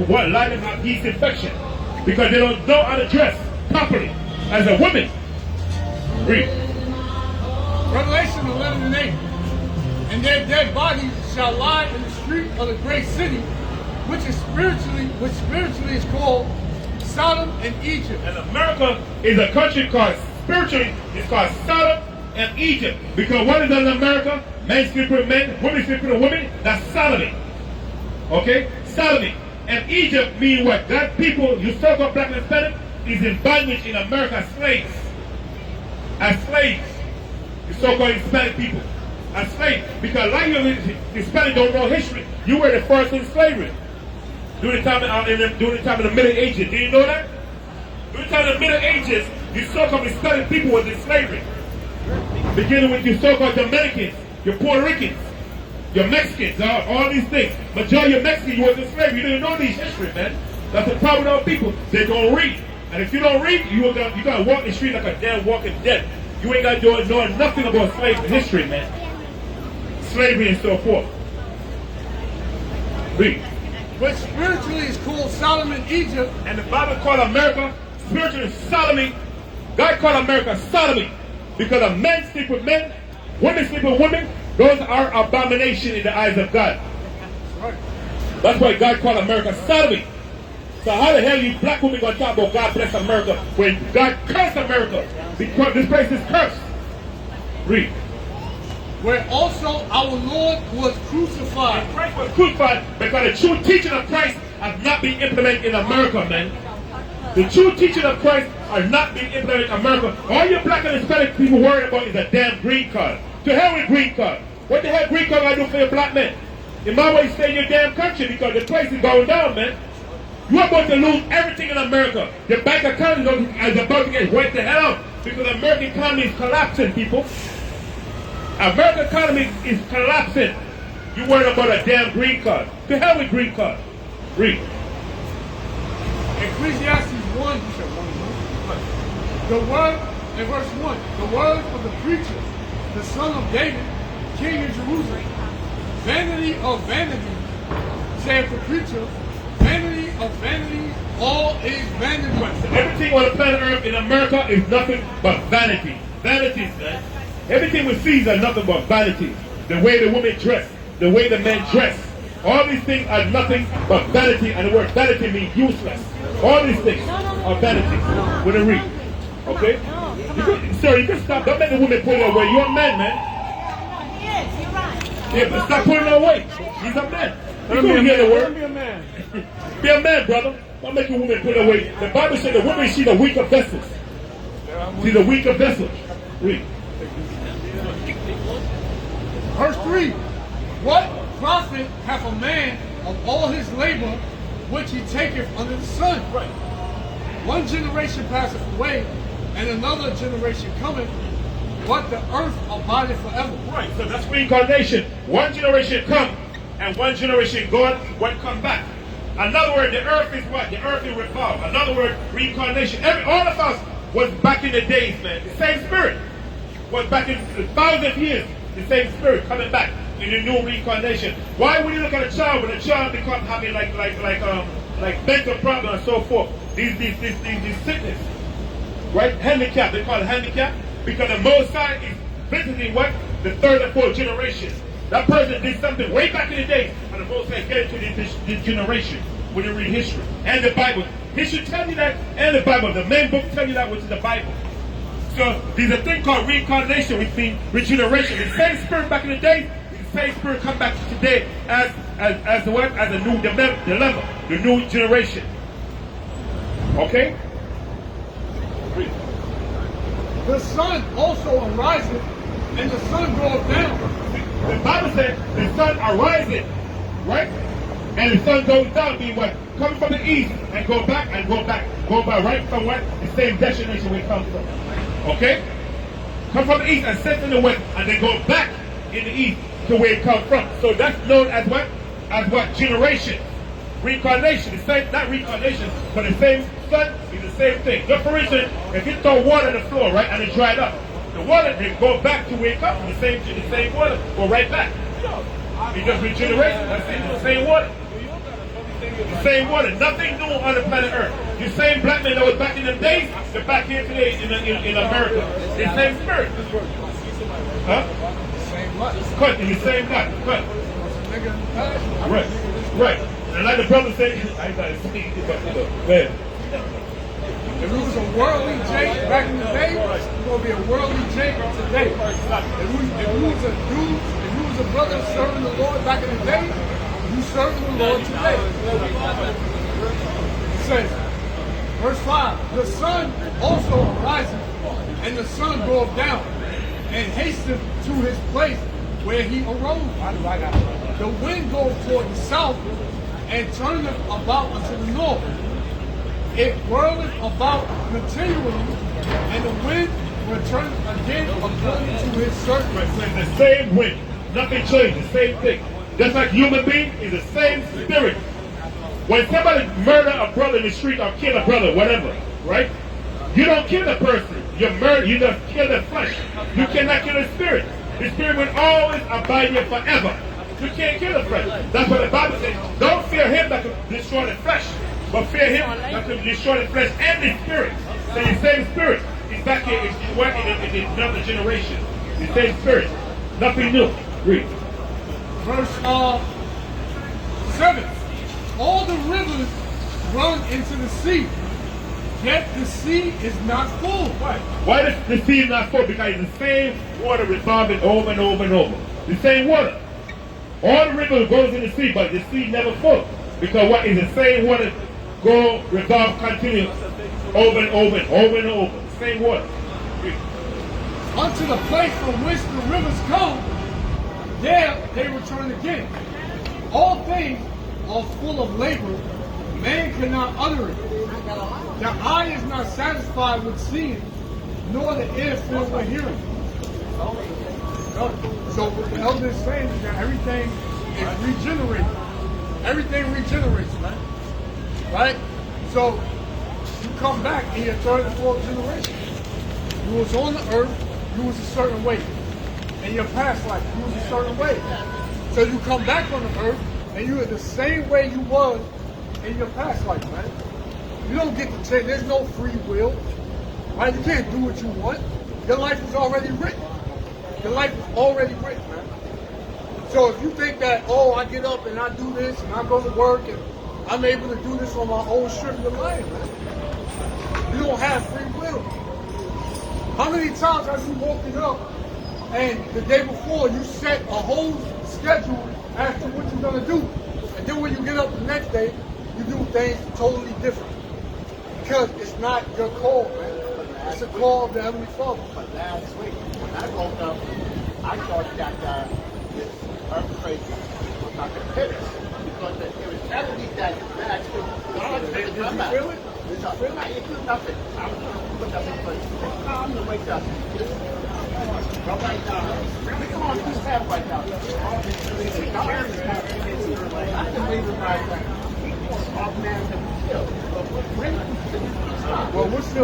what lie them have yeast infection because they don't know how to dress properly as a woman. Read. Revelation 11 and 8. And their dead bodies shall lie in the street of the great city, which spiritually is called Sodom and Egypt. And America is a country called spiritually it's called Sodom and Egypt. Because what is in America? Men sleeping with men, women sleeping with women. That's sodomy. Okay? Sodomy. And Egypt means what? That people, you so-called black and Hispanic, is in bondage in America as slaves. As slaves. You so-called Hispanic people. As slaves. Because like you, Hispanic don't know history. You were the first in slavery. During the time of the Middle Ages. Do you know that? During the time of the Middle Ages, you so-called Hispanic people was in slavery. Beginning with your so-called Dominicans, your Puerto Ricans, your Mexicans, all these things. Majority of Mexicans was in slavery. You didn't know these history, man. That's the problem with our people. They don't read. And if you don't read, you gotta walk the street like a damn walking dead. You ain't got to know nothing about slave history, man. Slavery and so forth. Read. Which spiritually is called Sodom and Egypt. And the Bible called America spiritually sodomy. God called America sodomy. Because of men sleep with men, women sleep with women, those are abomination in the eyes of God. That's why God called America sodomy. So how the hell you black women gonna talk about God bless America when God cursed America? Because this place is cursed. Read. Where also our Lord was crucified. And Christ was crucified because the true teaching of Christ has not been implemented in America, man. The true teaching of Christ are not being implemented in America. All your black and Hispanic people worried about is a damn green card. To hell with green card. What the hell green card gotta do for your black men? In my way, stay in your damn country because the place is going down, man. You're about to lose everything in America. Your bank account is about to get wiped the hell out because the American economy is collapsing, people. American economy is collapsing. You worried about a damn green card. To hell with green card. Read. Ecclesiastes 1, the word, in verse 1, the word of the preacher, the son of David, king of Jerusalem. Vanity of vanity, saith the preacher, vanity of vanity, all is vanity. Everything on the planet Earth in America is nothing but vanity. Vanities, man. Everything we see is nothing but vanity. The way the women dress, the way the men dress. All these things are nothing but vanity, and the word vanity means useless. All these things are vanities. When they read. Okay? Sir, you can stop. Don't make the woman pull your weight. You're a man, man. Yes, you're right. Yeah, but stop pulling her weight. He's a man. You couldn't hear the word. Be a man. Be a man, brother. Don't make a woman pull her weight. The Bible said the woman, she's the weaker vessels. She's the weaker vessel. Read. Verse 3. What profit hath a man of all his labor which he taketh under the sun? Right. One generation passeth away, and another generation cometh, but the earth abideth forever. Right, so that's reincarnation. One generation come, and one generation gone, one come back. Another word, the earth is what? The earth is revolved. Another word, reincarnation. All of us was back in the days, man. The same spirit was back in 1,000 years. The same spirit coming back in the new reincarnation. Why would you look at a child when a child becomes having like mental problems and so forth? These sickness, right? Handicap. They call it handicap because the Most High is visiting what? The third and fourth generation. That person did something way back in the day, and the Most High get it to this generation when you read history and the Bible. History tells you that, and the Bible. The main book tells you that, which is the Bible. So there's a thing called reincarnation, which means regeneration. The same spirit back in the day, the same spirit come back today as a new dilemma, the new generation. Okay? The sun also ariseth, and the sun goeth down. The Bible says the sun arises, right? And the sun goes down, meaning what? Coming from the east and go back and go back. Go by right from what? The same destination where it comes from. Okay? Come from the east and set in the west and then go back in the east to where it comes from. So that's known as what? As what? Generation. Reincarnation. The same, not reincarnation, but the same sun is the same thing. Just for instance, if you throw water on the floor, right, and it dried up, the water then go back to where it comes from. The same water, go right back. It's just regeneration. That's it. The same water. The same water. Nothing new on the planet Earth. The same black man that was back in the days, they're back here today in America. The same spirit. Huh? Same much. Cut, in the same God. Cut. Right. Right. And like the brother said, I gotta speak it, but go ahead. If it was a worldly Jake back in the day, it's gonna be a worldly Jake today. If you was a brother serving the Lord back in the day, you serving the Lord today. It says, verse 5, the sun also arises, and the sun goeth down, and hasteth to his place where he arose. The wind goeth toward the south, and turneth about unto the north. It whirleth about continually, and the wind returneth again according to his certain. Right, so it's the same wind. Nothing changed, the same thing. Just like human being is the same spirit. When somebody murder a brother in the street or kill a brother, whatever, right? You don't kill the person. You murder, you just kill the flesh. You cannot kill the spirit. The spirit will always abide here forever. You can't kill the flesh. That's what the Bible says. Don't fear him that can destroy the flesh, but fear him that can destroy the flesh and the spirit. So the same spirit is back here, is working in another generation. The same spirit. Nothing new. Read. Verse 7. All the rivers run into the sea, yet the sea is not full. Why is the sea not full? Because it's the same water revolving over and over and over. The same water. All the rivers goes in the sea, but the sea never full. Because what is the same water go, revolve, continue over and over and over and over. Same water. Unto the place from which the rivers come, there they return again. All things are full of labor, man cannot utter it. The eye is not satisfied with seeing, nor the ear filled with hearing. So what the elder is saying is that everything is regenerated. Everything regenerates, man. Right? So you come back in your third and fourth generation. You was on the earth, you was a certain way. In your past life, you was a certain way. So you come back on the earth, and you are the same way you was in your past life, man. You don't get to change. There's no free will, right? You can't do what you want. Your life is already written. Your life is already written, man. So if you think that, oh, I get up and I do this and I go to work and I'm able to do this on my own strip, you're lying, man. You don't have free will. How many times have you woken up and the day before you set a whole schedule as to what you're going to do? And then when you get up the next day, you do things totally different. Because it's not your call, man. It's a call of the Heavenly Father. But last week, when I woke up, I thought that this earthquake was not going to hit us. Because there was heavily that last week. Did you feel it? Did you feel it? I didn't feel nothing. I was going to put nothing, but it's time to wake up. But right now, we come on this path right now. I can believe it right now. All man can kill. But when well, what's the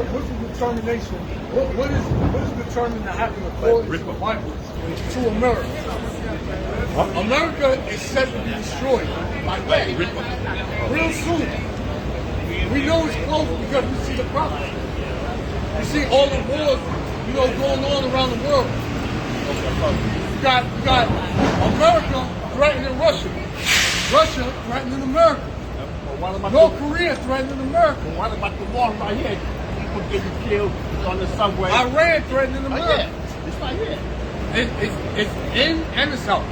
determination? What is determined to happen according to the Bible to America? America is set to be destroyed real soon. We know it's close because we see the prophecy. We see all the wars, going on around the world. You got America threatening Russia. Russia threatening America. North Korea threatening America. What about the war right here? People getting killed on the subway. Iran threatening America. Yeah. It's right here. It's in and it's out.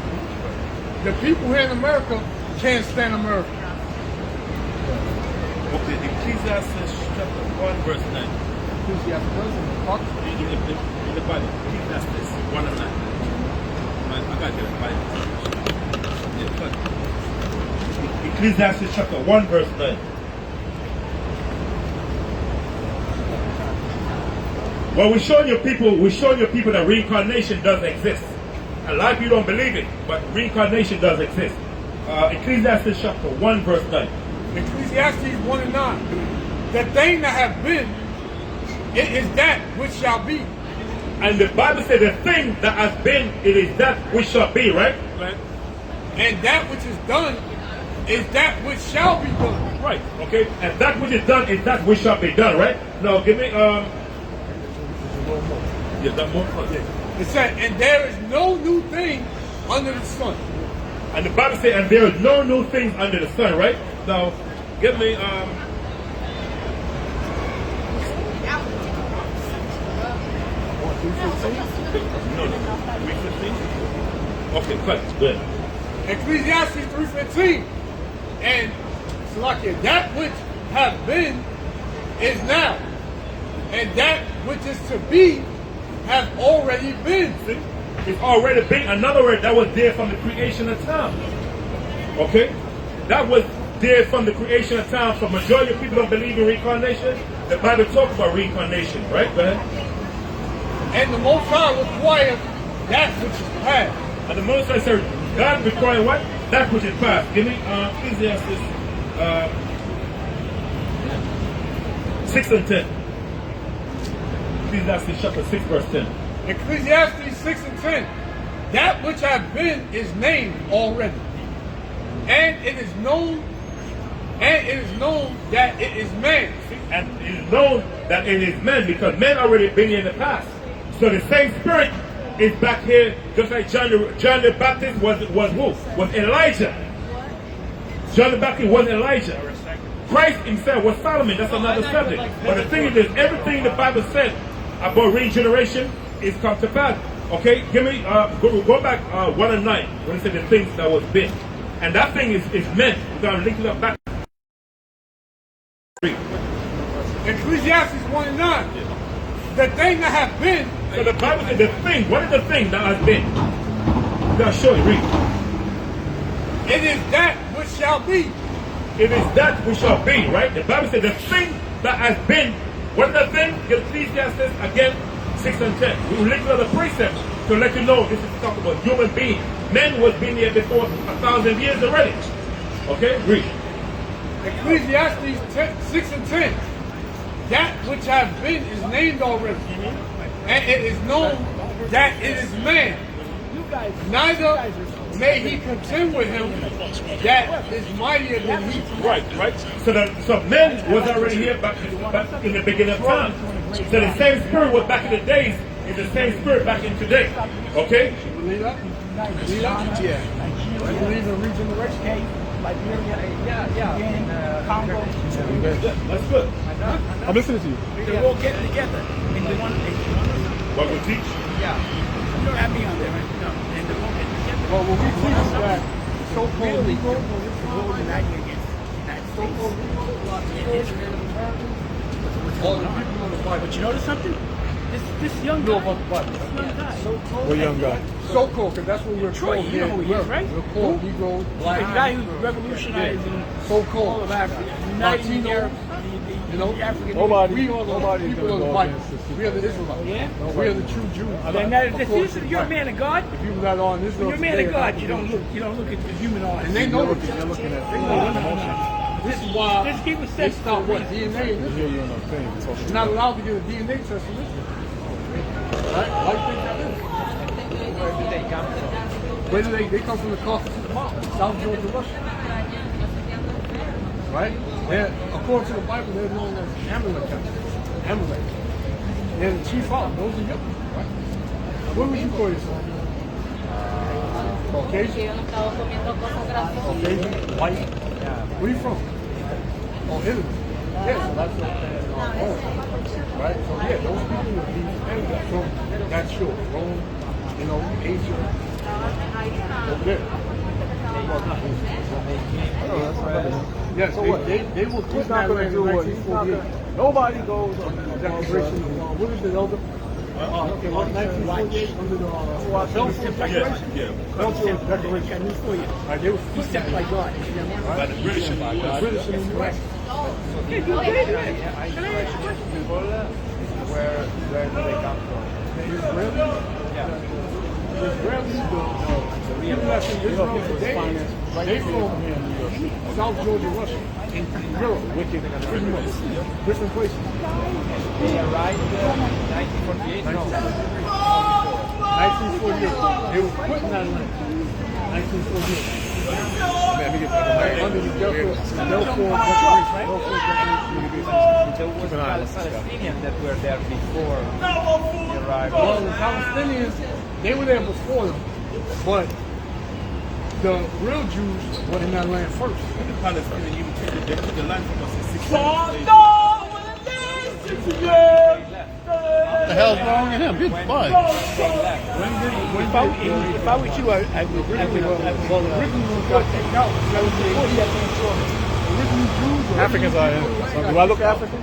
The people here in America can't stand America. Okay, Ecclesiastes chapter 1 verse 9. Ecclesiastes In the Bible, Ecclesiastes 1 and 9. I got the Bible. Yeah, Ecclesiastes chapter 1 verse 9. Well, we're showing you people that reincarnation does exist. A lot of people don't believe it, but reincarnation does exist. Ecclesiastes chapter 1 verse 9. Ecclesiastes 1 and 9. The thing that have been, it is that which shall be. And the Bible says the thing that has been, it is that which shall be, right? Right. And that which is done is that which shall be done. Right. Okay. And that which is done is that which shall be done. Right. Now give me Yeah, that more. Yeah. It said, and there is no new thing under the sun. And the Bible says, and there is no new things under the sun. Right. Now give me No, 3:15. Okay, cut. Good. Ecclesiastes 3:15. And Salakia, that which hath been is now, and that which is to be has already been. See? It's already been. In other words, that was there from the creation of time. Okay? That was there from the creation of time. For majority of people don't believe in reincarnation. The Bible talks about reincarnation, right? Go ahead. And the Most High requires that which is past. And the Most High said, God requires what? That which is past. Give me Ecclesiastes 6 and 10. Ecclesiastes chapter 6 verse 10. Ecclesiastes 6 and 10. That which hath been is named already. And it is known that it is man. And it is known that it is man because men already been here in the past. So the same spirit is back here, just like John the Baptist was who? Was Elijah. John the Baptist was Elijah. Christ himself was Solomon. That's another subject. But the thing is this, everything the Bible said about regeneration is come to pass. Okay, give me go back 1 and 9 when it said the things that was been. And that thing is meant. We're gonna link it up back. Ecclesiastes 1 and 9. The thing that hath been. So the Bible said the thing. What is the thing that has been? I'm gonna show you. Read. It is that which shall be. It is that which shall be, right? The Bible said the thing that has been. What is the thing? Ecclesiastes again 6 and 10. We will link to the precepts to let you know this is talking about human being. Men was been here before 1,000 years already. Okay, read. Ecclesiastes 6 and 10. That which hath been is named already. And it is known that it is man. Neither may he contend with him that is mightier than he. Right. So men was already here back in the beginning of time. So the same spirit was back in the days is the same spirit back in today. Okay? You believe that? Yeah. You believe in regeneration? Yeah. In Congo. That's good. I'm listening to you. They all get together and they want to What we teach? Yeah. You don't have me on there, right? No. And they all get together. Well, what we teach is that so-called Negro We're uniting against the United States and Israel. all the people on the Bible. But you notice something? This young know guy. about the Bible. This young guy. What young guy? So-called, because that's what we're Troy, called you know who he is, right? We're called Negro, The Black, guy who's revolutionizing all so-called of Africa. Uniting Latino. the African. We are the people of the Bible. We are the Israelites. Yeah? We are the true Jews. Then you're a man of God. The people that are on Israel When you're a man today of are God, not you don't look at the human eyes. And they know what they're looking at. This is why Just keep it they set stop for what a DNA is. You're not allowed to get a DNA test in this. Right? Why do you think that is? Where do they come from? Where do they come from? The Caucasus Mountains, South Georgia, Russia. Right? According to the Bible, they're known as Amalek. They're the chief out. Those are young. Right? What would you call yourself? Caucasian? Caucasian? White? Where are you from? Oh, Italy. Yeah, so that's what right? So yeah, those people would be from that shore. Rome, Asia. Over there. Yes, so they will put that land in 1948. Nobody goes on the Declaration. What is the elder? Okay, 1948 under the Belfort Declaration? Yeah. Belfort Declaration. They were He's set by God. By the British. British and the U.S. Where do they come from? Israeli? Yeah. Israelis, the people that's in Israel today, they from South Georgia, Russia, in Europe, pretty much, different places. They arrived in 1948. 1948. They were put in that land. 1948. under the Delaware There was Palestinians that were there before they arrived. Well, the Palestinians, they were there before them, but the real Jews were in that land first. The Palestinians even took the land from us in 6 What the hell's wrong with him? Good boy. If I was you, I would well, the original got taken out. Africans are in. So do I look African?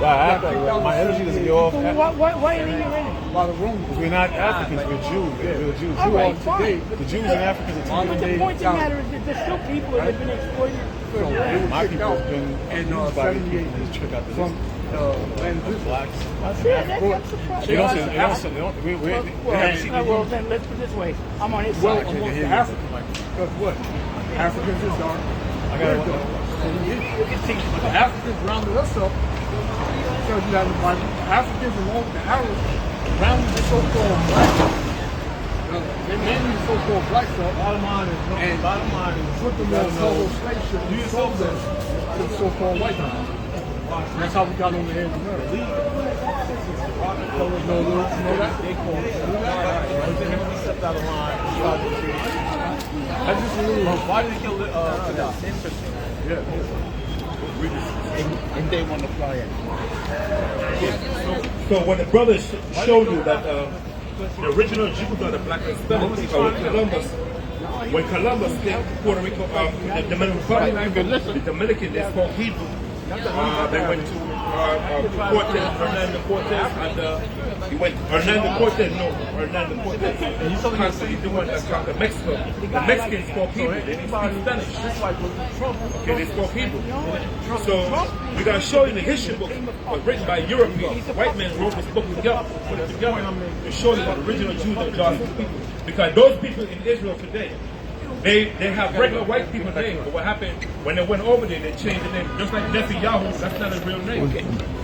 My energy doesn't go off. Why are you in it? By the Romans. Because we're not Africans, we're Jews. We're Jews. All right, today, The Jews and Africans are modern The day point of the Italian. matter is that there's still people that have been exploited for So they were My kicked people out have been in used by these people 78 to trick out the from land of Israel. blacks. I'm surprised. They don't we haven't seen Well, then let's put it this way. I'm on his Well, side. amongst the Africans, because what? Africans is dark. I got We're dark. The Africans rounded us up. Tells you that in the Bible. The Africans, along with the Arabs, rounded the so-called blacks up. They mainly the so-called blacks up. Bottom line is Put them on solo slave ship and sold them to the so-called white man. That's how we got on the head of America. No, that? They call it. stepped out of line. That's just a little. Why did they kill Gaddafi? And they want to fly in. So when the brothers showed you that the original Jews are the black Hispanic people, when Columbus came to Puerto Rico, the Dominican Republic, the Dominican, they spoke Hebrew. They went to Cortez, Hernando Cortez, and he went Hernando Cortez, and he's constantly doing conquer Mexico. The Mexicans spoke Hebrew, they didn't speak Spanish. Okay, they spoke Hebrew. So we gotta show you the history book was written by Europeans. White men wrote this book together, put it together to show you what the original Jews and God's people. Because those people in Israel today, they have regular white people names, but what happened when they went over there, they changed the name. Just like Netanyahu, that's not his real name.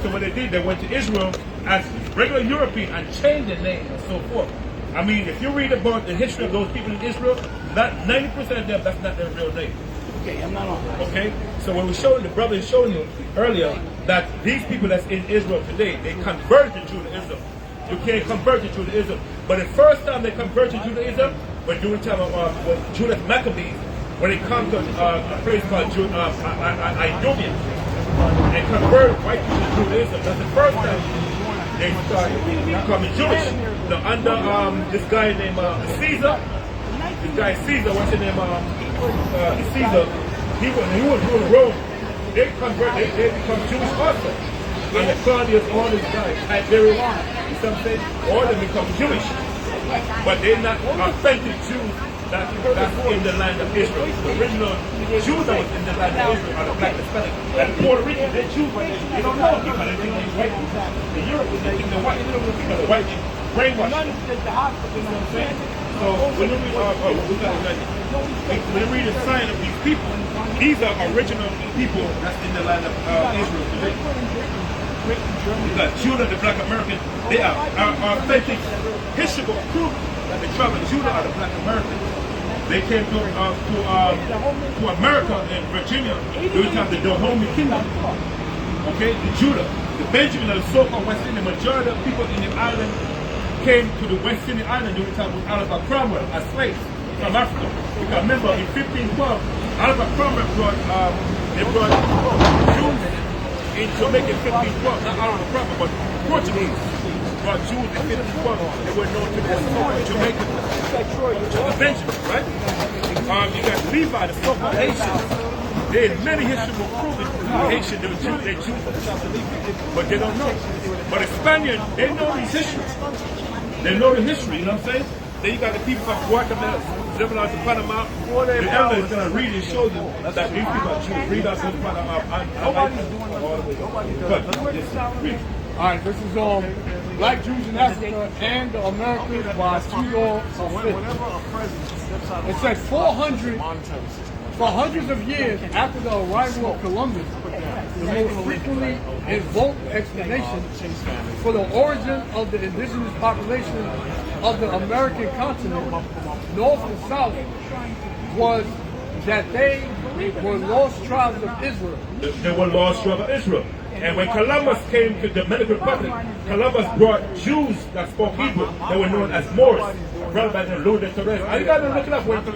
So what they did, they went to Israel as regular European and changed their name and so forth. I mean, if you read about the history of those people in Israel, that 90% of them, that's not their real name. Okay, I'm not on that. Okay? So when we showed the brother is showing you earlier that these people that's in Israel today, they converted to Judaism. You can't convert to Judaism. But the first time they converted to Judaism, when during the time of Judas Maccabees, when they conquered a place called Idumea, and converted white people to Judaism. That's the first time they started becoming Jewish. Now under this guy named Caesar, what's his name? Caesar. He was ruling Rome. They become Jewish also. And the Claudius, all these guys, Tiberius, you see what I'm saying? All of them become Jewish. But they're not authentic Jews that's in the land of Israel. The original Jews that was in the land of Israel are the black Hispanic. And Puerto Rican, they're Jews, but they don't know because they think they're white. The Europe, they think they're white. Because the white brainwashed. You know what I'm saying? So when you read the sign of these people, these are original people that's in the land of Israel today. Because Judah, the black Americans, they are authentic history book proof that the tribe of Judah are the black Americans. They came to America in Virginia during the time of the Dahomey Kingdom. Okay, the Judah, the Benjamin, and the so-called West Indian, the majority of people in the island came to the West Indian island during the time of Oliver Cromwell as slaves from Africa. Because remember, in 1512, Oliver Cromwell brought Jews in Jamaica in 1512, not Oliver Cromwell, but Portuguese brought Jews in 1512. They were known to be the Jamaicans, the Benjamins, right? You got Levi, the so-called Haitians. They had many history will prove it. Haitian, they're Jews from the south of Egypt, but they don't know. But the Spaniards, they know these histories. They know the history, you know what I'm saying? Then you got the people from Guatemala, living out to Panama. The elder is going to read and show you that these people are Jews. Read out to Panama. All right, this is Black Jews in Africa and America by Theodore Smith. It says for hundreds of years after the arrival of Columbus, the most frequently invoked explanation for the origin of the indigenous population of the American continent, north and south, was that they were lost tribes of Israel. They were lost tribes of Israel. And when Columbus came to the Dominican Republic, Columbus brought Jews that spoke Hebrew. They were known as Moors. A brother by the name of Louis de Torres. And you got to look it up when you tell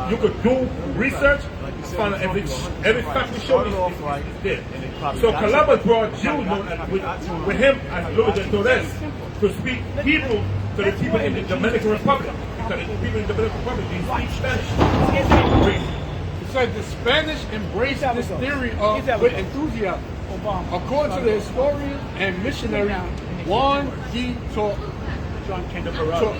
you could do research, find out every fact we show is there. So Columbus brought Jews known as, with him as Louis de Torres to speak Hebrew to the people in the Dominican Republic. Because the people in the Dominican Republic, they speak Spanish. So the Spanish embraced this theory with enthusiasm. According to the historian and missionary Juan D. Chaparrado,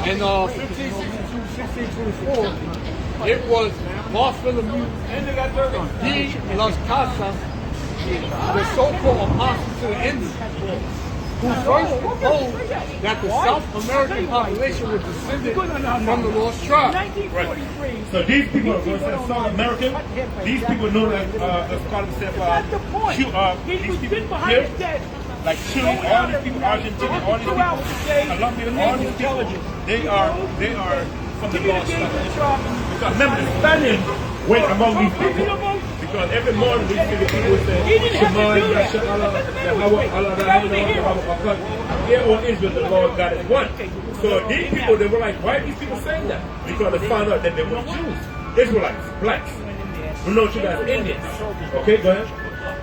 in 1562-1624, it was Bartholomew de las Casas, the so-called apostle to the Indians, who first proposed that the South American population was descended from the lost tribe. Right. So these people were South American. These people know that let's call themselves these people here, like Chile, all these people, Argentina, all these people, Colombia, all these people, they are from the lost tribe. Because remember, the Spaniards went among these people. Because every morning these people would say, Shema, Hear, O Israel, the Lord God is one. So these people, they were like, why are these people saying that? Because they found out that they were Jews, Israelites, blacks, who know you as Indians. Okay, go ahead.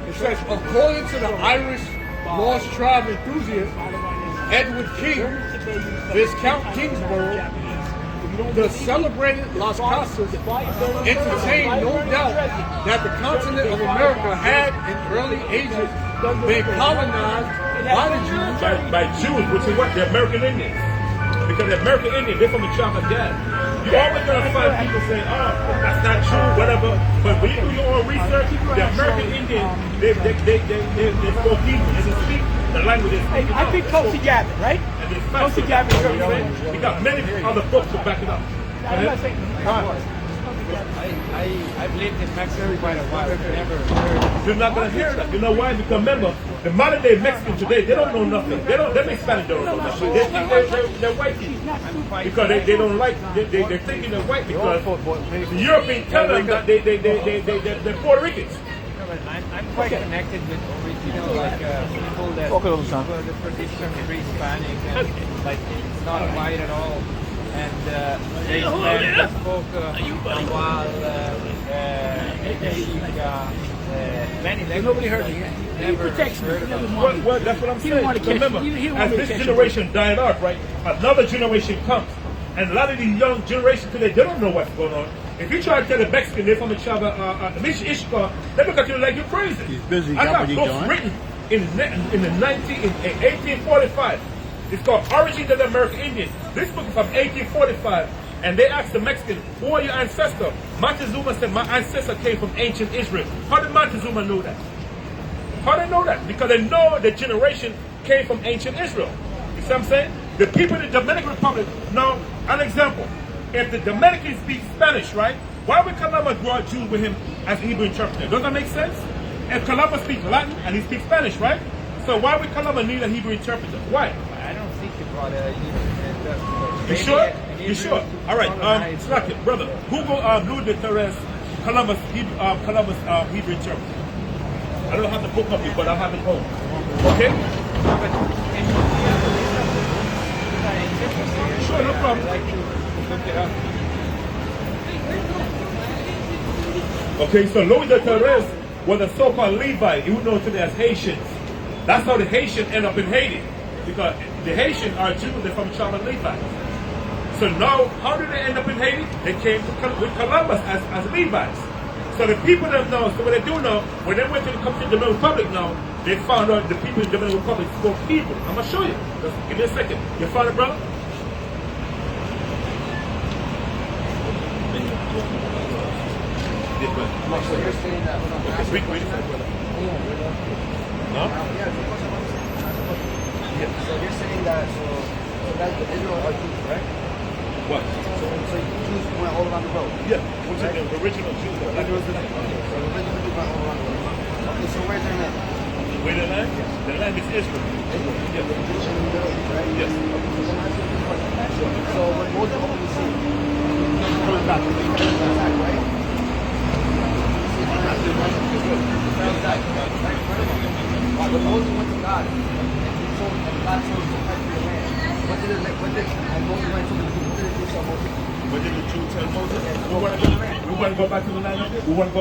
It says, according to the Irish lost tribe enthusiast, Edward King, Viscount Kingsborough, the celebrated Las Casas entertained no doubt that the continent of America had in early ages been colonized by the Jews. By Jews, which is what? The American Indians. Because the American Indians, they're from the tribe of Gad. You always gonna find people saying, oh, that's not true, whatever. But when you do your own research, the American Indians, they spoke Hebrew. They didn't speak the language. I think Tulsi Gabbard, right? Tulsi Gabbard. We got many other books to back it up. I'm not saying. I've lived in Mexico quite a while. I've never heard. You're not going to hear that. You know why? Because remember, the modern day Mexicans today, they don't know nothing. They make Spanish, don't know nothing. They think they're white people. Because they don't like, they're thinking they're white because the Europeans tell them that they're Puerto Ricans. I'm quite connected with original people that were the tradition pre-Hispanic and like it's not white at all. And they spoke Nahual, Mexica, nobody heard me. Never heard of them. Well, that's what I'm saying. Remember, as this generation died off, right, another generation comes. And a lot of these young generations today, they don't know what's going on. If you try to tell a Mexican they're from the tribe of Ishka, they look at you like you're crazy. He's busy. I got books written in 1845. It's called Origins of the American Indian. This book is from 1845. And they asked the Mexican, who are your ancestor? Montezuma said, my ancestor came from ancient Israel. How did Montezuma know that? How did they know that? Because they know the generation came from ancient Israel. You see what I'm saying? The people in the Dominican Republic, now, an example. If the Dominicans speak Spanish, right? Why would Columbus draw Jews with him as Hebrew interpreter? Does that make sense? If Columbus speaks Latin and he speaks Spanish, right? So why would Columbus need a Hebrew interpreter? Why? I don't think he brought a Hebrew interpreter. You sure? You sure? All right, Slack brother. Google Louis de Torres, Columbus Hebrew interpreter. I don't have the book of it, but I have it home. Okay? Sure, no problem. Okay, so Louis de Torres was a so-called Levite. He was known today as Haitians. That's how the Haitians end up in Haiti. Because the Haitians are Jews, they're from the tribe of Levites. So now, how did they end up in Haiti? They came with Columbus as Levites. So the people that know, so what they do now, when they went to the Dominican Republic now, they found out the people in the Dominican Republic spoke Hebrew. I'm going to show you. Just give me a second. You found it, brother? So you're saying that, Read it. No? So you're saying that, so that the Israel are Jews, correct? What? So Jews went all around the world. Yeah, which is the original Jews. Okay, so the original Jews went all around the world. Okay, so where's their name? Where the land? The land is Israel. Yes. Yes. So when Moses opened the sea, coming back, right? When Moses went to God, and God told him to fight for your land, what did Moses went to the Jews? What did the Jews tell Moses? What did the Jews tell Moses? We want to go back to the land. We want to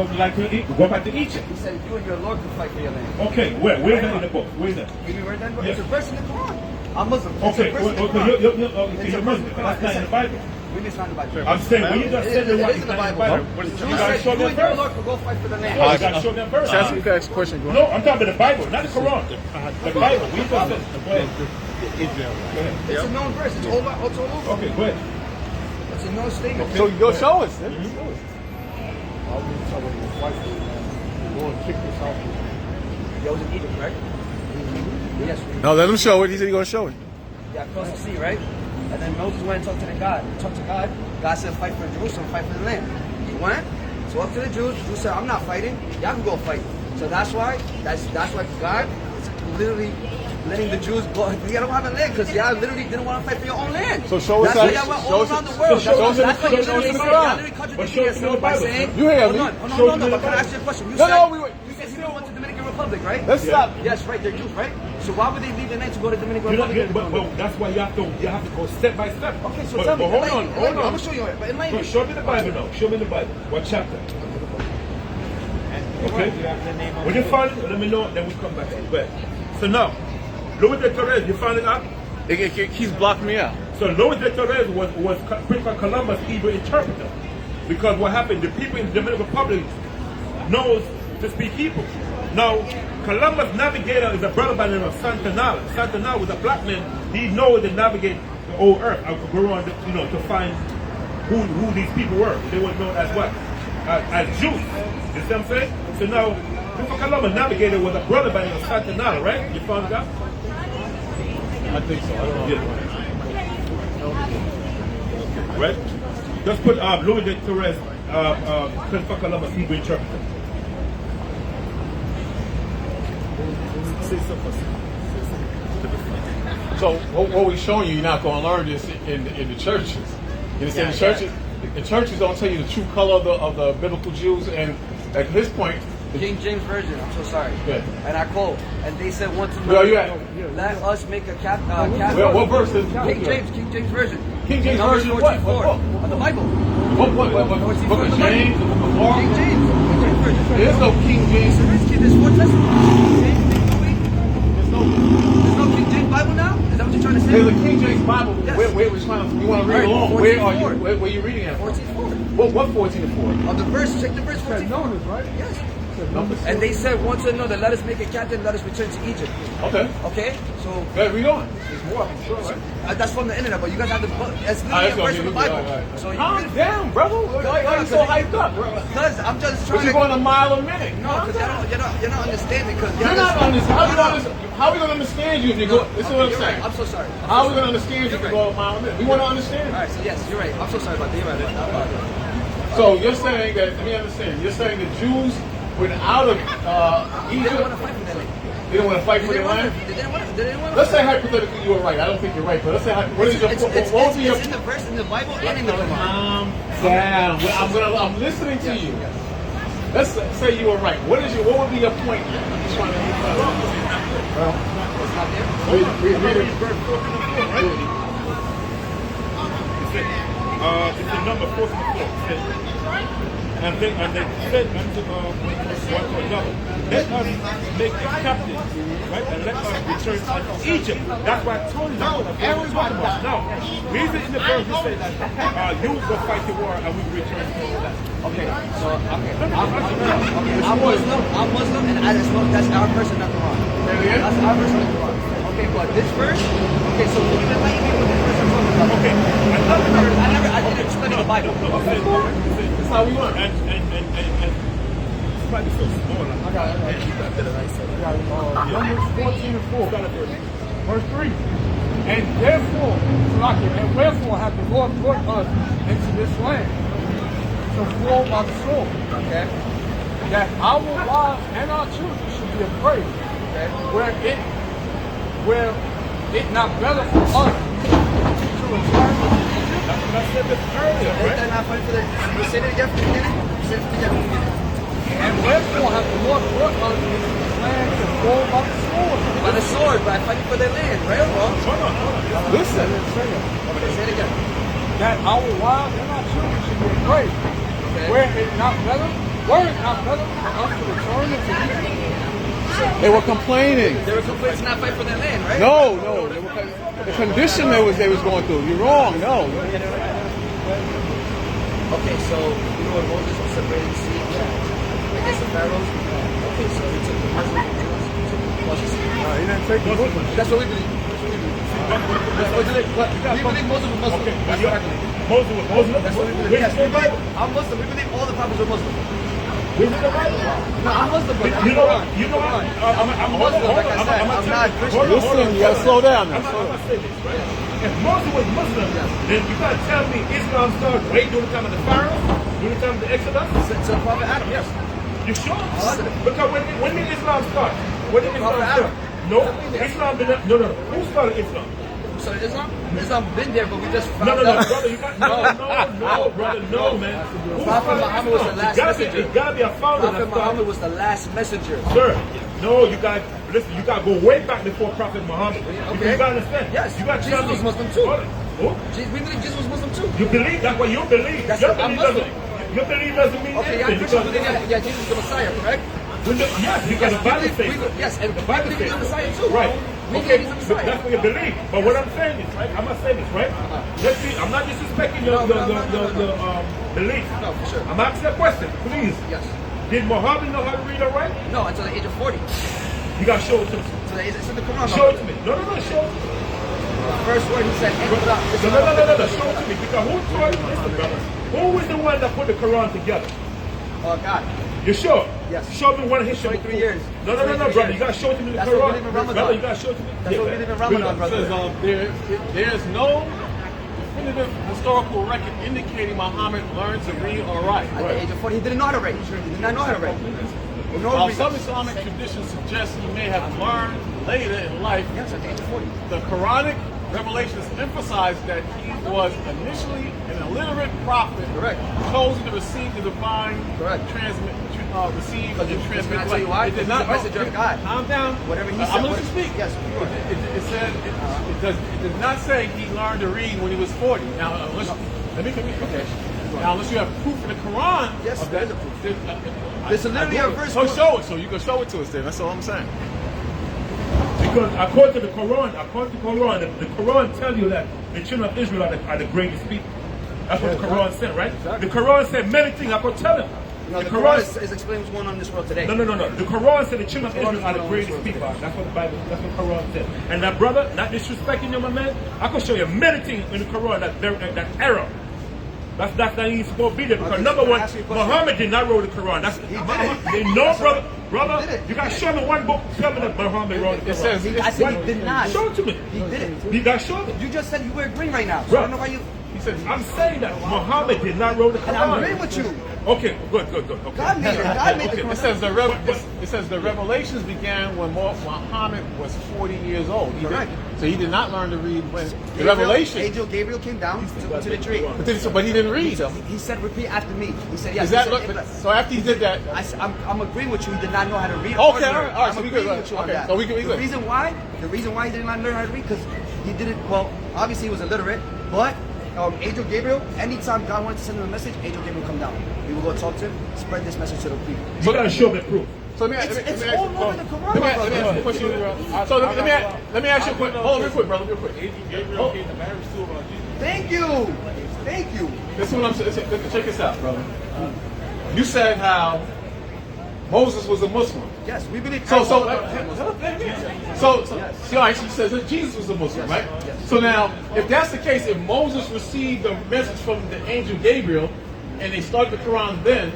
go back to Egypt. He said, you and your Lord can fight for your land. Okay, where's that in the book? Where's that? You read that? Yes. It's a verse in the Quran. I'm Muslim. Okay, It's a verse in the Quran. you're Muslim. That's not in the Bible. We just not in the Bible. I'm saying, when you just said It that is in the Bible. What is The it? Jews You gotta said, show you me a and your verse. Lord can go fight for the land. You gotta show me a verse. Ask you guys a question. Go No, I'm talking about the Bible, not the Quran. The Bible. We just said. Go ahead. Israel. Go ahead. It's a known verse. It's all over. Okay, go ahead. It's a known statement. So you go show us. Then. I'll be telling you twice. Go and kick this out. That was in Egypt, right? Yes. No, let him show it. He said he's gonna show it. Yeah, across the sea, right? And then Moses went and talked to the God. He talked to God. God said, fight for Jerusalem, fight for the land. He went, so up to the Jews. The Jews said, I'm not fighting. Y'all can go fight. So that's why God is literally letting the Jews go. Y'all don't have a land because y'all literally didn't want to fight for your own land. So show us that's why that. y'all went all around the world. Show us That's why you show us literally in the said, Quran. y'all literally contradicted yourself by saying, You hear me? no, but can I ask you a question? You No, said, no, we wait. You said you don't want the Dominican Republic, right? Let's stop. Yes, right. They're Jews, right? So why would they leave the land to go to Dominican Republic? But that's why you have to go step by step. Okay, so But tell me. hold on. I'm gonna show you it, but enlighten me. Show me the Bible now. Show me the Bible. What chapter? Okay. When you find it, let me know. Then we come back to it. So now, Louis de Torres, you found it out? He's blocking me out. So Louis de Torres was Christopher Columbus' Hebrew interpreter. Because what happened, the people in the Dominican Republic knows to speak Hebrew. Now, Columbus' navigator is a brother by the name of Santana. Santana was a black man. He knows to navigate the old earth. I could go on, to find who these people were. They were known as what? As Jews. You see what I'm saying? So now, Christopher Columbus' navigator was a brother by the name of Santana, right? You found it out? I think so. I don't know. Yeah. Right? Just put Louis de Torres, Christopher Columbus, Hebrew interpreter. So what we're showing you, you're not going to learn this in the churches. You understand? The churches don't tell you the true color of the biblical Jews, and at this point, King James Version, I'm so sorry. Good. And I quote, and they said one to Where are you at? let us make a cap. What verse is King James Version. King James Numbers Version of what? 44, What book? of the Bible. What book of James? The book of Law? King James Version. There's no King James. There's Four Testaments. King James, There's no King James Bible now? Is that what you're trying to say? There's a King James Bible. Yes. Where we're trying to, you want to read All right, along. 14:4. Where are you? Where are you reading at? 14:4. What 14 to 4? Of the verse, check the verse 14. Notice, right? Yes. Numbers. And they said one to another, let us make a captain, let us return to Egypt. Okay. Okay? So Go ahead, read on. There's more, I'm sure, right? that's from the internet, but you guys have the book. It's All right, literally a verse from the Bible. all right. So you Calm read it. down, brother. Why are you so hyped up, bro? Because I'm just But trying you're to. going a mile a minute. No, because you're not understanding. Because You're not understanding. How are we going to understand you if you go? This is what I'm saying. I'm so sorry. How are we going to understand you if you go a mile a minute? We want to understand. All right, so yes, you're right. I'm so sorry about that. You're right. I apologize. So you're saying that, let me understand, you're saying the Jews went out of They Egypt, didn't want to fight for that land. they didn't want to fight for They their land? didn't want to. Let's say hypothetically you were right. I don't think you're right, but let's say, what is your, what would be your... It's in the verse in the Bible and in the Quran. Calm down. I'm listening to you. Let's say you were right. What would be your point? I'm just trying to Well, it's not there. read it. It's in number 44. And they said unto one to another, let us make a captain, right? And let us return to Egypt. That's why I told you that's what I'm talking about. Now, reason in the verse you say that you will go fight the war and we will return to that. Okay, so I'm Muslim, and that's our verse in the Quran. That's our verse in the Quran. Okay, but this verse. Okay, so can you enlighten me with this verse I'm talking about? Okay, I didn't study the Bible. That's how we learn. And it's probably so small. I got it. Numbers 14 and 4. Verse 3. And therefore, and wherefore have the Lord brought us into this land to fall by the sword, okay? That our wives and our children should be afraid, Okay. Where it's not better for us to return to Egypt. That's what I said this earlier, Is right? that not funny for the? You say it again from the beginning. You said it again from the beginning. And wherefore have the Lord brought us into this land to go by the sword. By the sword, by fighting for their land, right or wrong? Hold on. Listen. Okay, say it again. That our wives and our children should be afraid. Okay. Where it's not better, for us to return into Egypt. They were complaining. They were complaining to not fight for their land, right? No. The condition they was going through. You're wrong. No. Okay, so you know when Moses was separating the sea against the pharaohs? Okay, so he took the Muslims and Jews. He took the Moses. He didn't take the Muslims. That's what we believe. We believe Moses was Muslim. Okay, That's what I believe. Moses was Muslim. That's what we believe. Where's Yes, the Bible? I'm Muslim. We believe all the prophets were Muslim. Where's the Bible? No, I'm Muslim, but You know what? I'm Muslim, like I said. I'm not Christian. Listen, you gotta slow down now. I'm gonna say this, right? If Moses was Muslim, then you gotta tell me Islam started right during the time of the Pharaoh, during the time of the Exodus? To Prophet Adam, yes. You sure? Positive. Because when did Islam start? When did Islam Prophet start? Adam. No, Islam did not. No. Who started Islam? So Islam been there, but we just No, found out. brother, you got brother, no, man. Who Prophet started Muhammad was the Islam? last messenger. It gotta be a founder. Prophet Muhammad was the last messenger. Sir, no, you got listen. You got to go way back before Prophet Muhammad. Okay. You got to understand. Yes, you got to Jesus tell me. was Muslim too. Hold on. Who? We believe Jesus was Muslim too. You believe that's what you believe. That's Your what I'm belief Muslim. your belief doesn't mean Okay, yeah, anything. Christians believe that Jesus is the Messiah, correct? Yes, because the Bible says. Yes, and the we Bible believe he's the says. Messiah too. Right. We Okay, believe he's the Messiah. that's what you believe. But what I'm saying is, right? I'm gonna say this, right? Let's see. I'm not disrespecting your belief. No, for sure. I'm asking a question, please. Yes. Did Muhammad know how to read or write? No, until the age of 40. You gotta show it to me. So it's in the Quran. Show it to me. No, show it to me. The first word he said, No, show it to me. Because who taught you this, brother? Who was the one that put the Quran together? God. You sure? Yes. Show me one history. 23 years. No, brother. You gotta show it to me in the That's Quran. what we believe in Ramadan. Brother, you gotta show it to me. That's what we believe in Ramadan, It brother. says there's no definitive historical record indicating Muhammad learned to read or write. At the age of 40, he didn't know how to write. He did not know how to write. No While reason. some Islamic traditions suggest he may have learned later in life, Yes, at the age of 40. the Quranic revelations emphasize that he was initially an illiterate prophet, Correct. chosen to receive the divine Correct. receive Because and can transmit. I tell you why? It did He's not the messenger of God. Calm down. Whatever he said. I'm going to speak. Yes, you are. It said it did not say he learned to read when he was 40. Now, unless, let me okay. Now, unless you have proof in the Quran Yes, of there that, is a proof. then, There's literally a verse. So show it. So you can show it to us. Then that's all I'm saying. Because according to the Quran, the Quran tells you that the children of Israel are the greatest people. That's what the Quran said, right? Exactly. The Quran said many things. I could tell him. No, the Quran is explaining what's going on in this world today. No. The Quran said the children of The Quran Israel are the is greatest going on people. today. That's what the Bible, that's what the Quran said. And that brother, not disrespecting you, my man, I can show you many things in the Quran that's error. That's not even supposed to be there. Because Okay, number so one, ask you a question. Muhammad did not write the Quran. That's He did it. no, brother. He did it. You got to show me one book. Tell me that Muhammad wrote the Quran. It says I said he did not. Show it to me. He did it. You got to show me. You just said you were agreeing right now. So Bro. I don't know why you. He said, I'm saying that Muhammad did not wrote the Quran. And I'm agreeing with you. Okay, good. Okay. God made it. God made the Okay. Quran. It says the revelations began when Muhammad was 40 years old. Correct. So he did not learn to read when the Gabriel- revelation. Angel Gabriel came down to the tree. But he didn't read. He said, "Repeat after me." He said, "Yes." Is that He said, so? After he did that, I'm agreeing with you. He did not know how to read. Okay, or all learn. right, so I'm we good, agreeing with you on okay, that. so we good. The reason why he did not learn how to read, because he didn't. Well, obviously he was illiterate, but Angel Gabriel, anytime God wanted to send him a message, Angel Gabriel would come down. We would go talk to him, spread this message to the people. You got to show me proof. so It's all over the Quran, let me ask you a question. So let me ask you a question. Hold on, real quick, brother, real quick. Gabriel came to marriage to about Jesus. Thank you. This is what I'm saying. Check this out, brother. You said how Moses was a Muslim. Yes, we believe. So, all right, she says that Jesus was a Muslim, right? So now, if that's the case, if Moses received a message from the angel Gabriel, and they started the Quran then,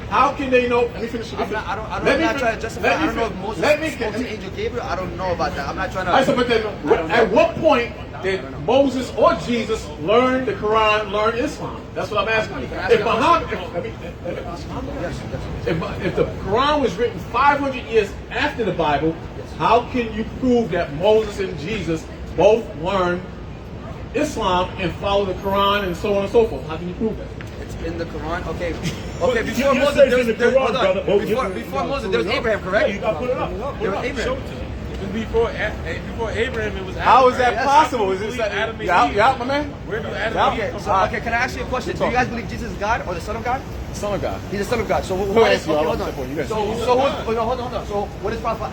how can they know? Let me finish. I'm not trying to justify. I don't know if Moses spoke to Angel Gabriel. I don't know about that. I'm not trying to. I said, but then, at what point did Moses or Jesus learn the Quran, learn Islam? That's what I'm asking you. If Muhammad, if the Quran was written 500 years after the Bible, how can you prove that Moses and Jesus both learned Islam and follow the Quran and so on and so forth? How can you prove that? It's in the Quran. Okay. But Okay. Before you Moses, said it's there's in the Quran, hold on. brother. But Before Moses, there was Abraham, correct? Yeah, you got to put it up. There was Abraham. Before Abraham, it was Adam. How is that Yes. possible? Is Believe this Adam and yeah, Eve. yeah, my man? Where do Adam Yeah. and Eve Okay, come so, from? okay, can I ask you a question? Do you guys believe Jesus is God or the Son of God? Son of God. He's the Son of God. So Who what is, asked you? okay, I'll hold on. answer for you. You So, guys- so hold on. So what is Prophet,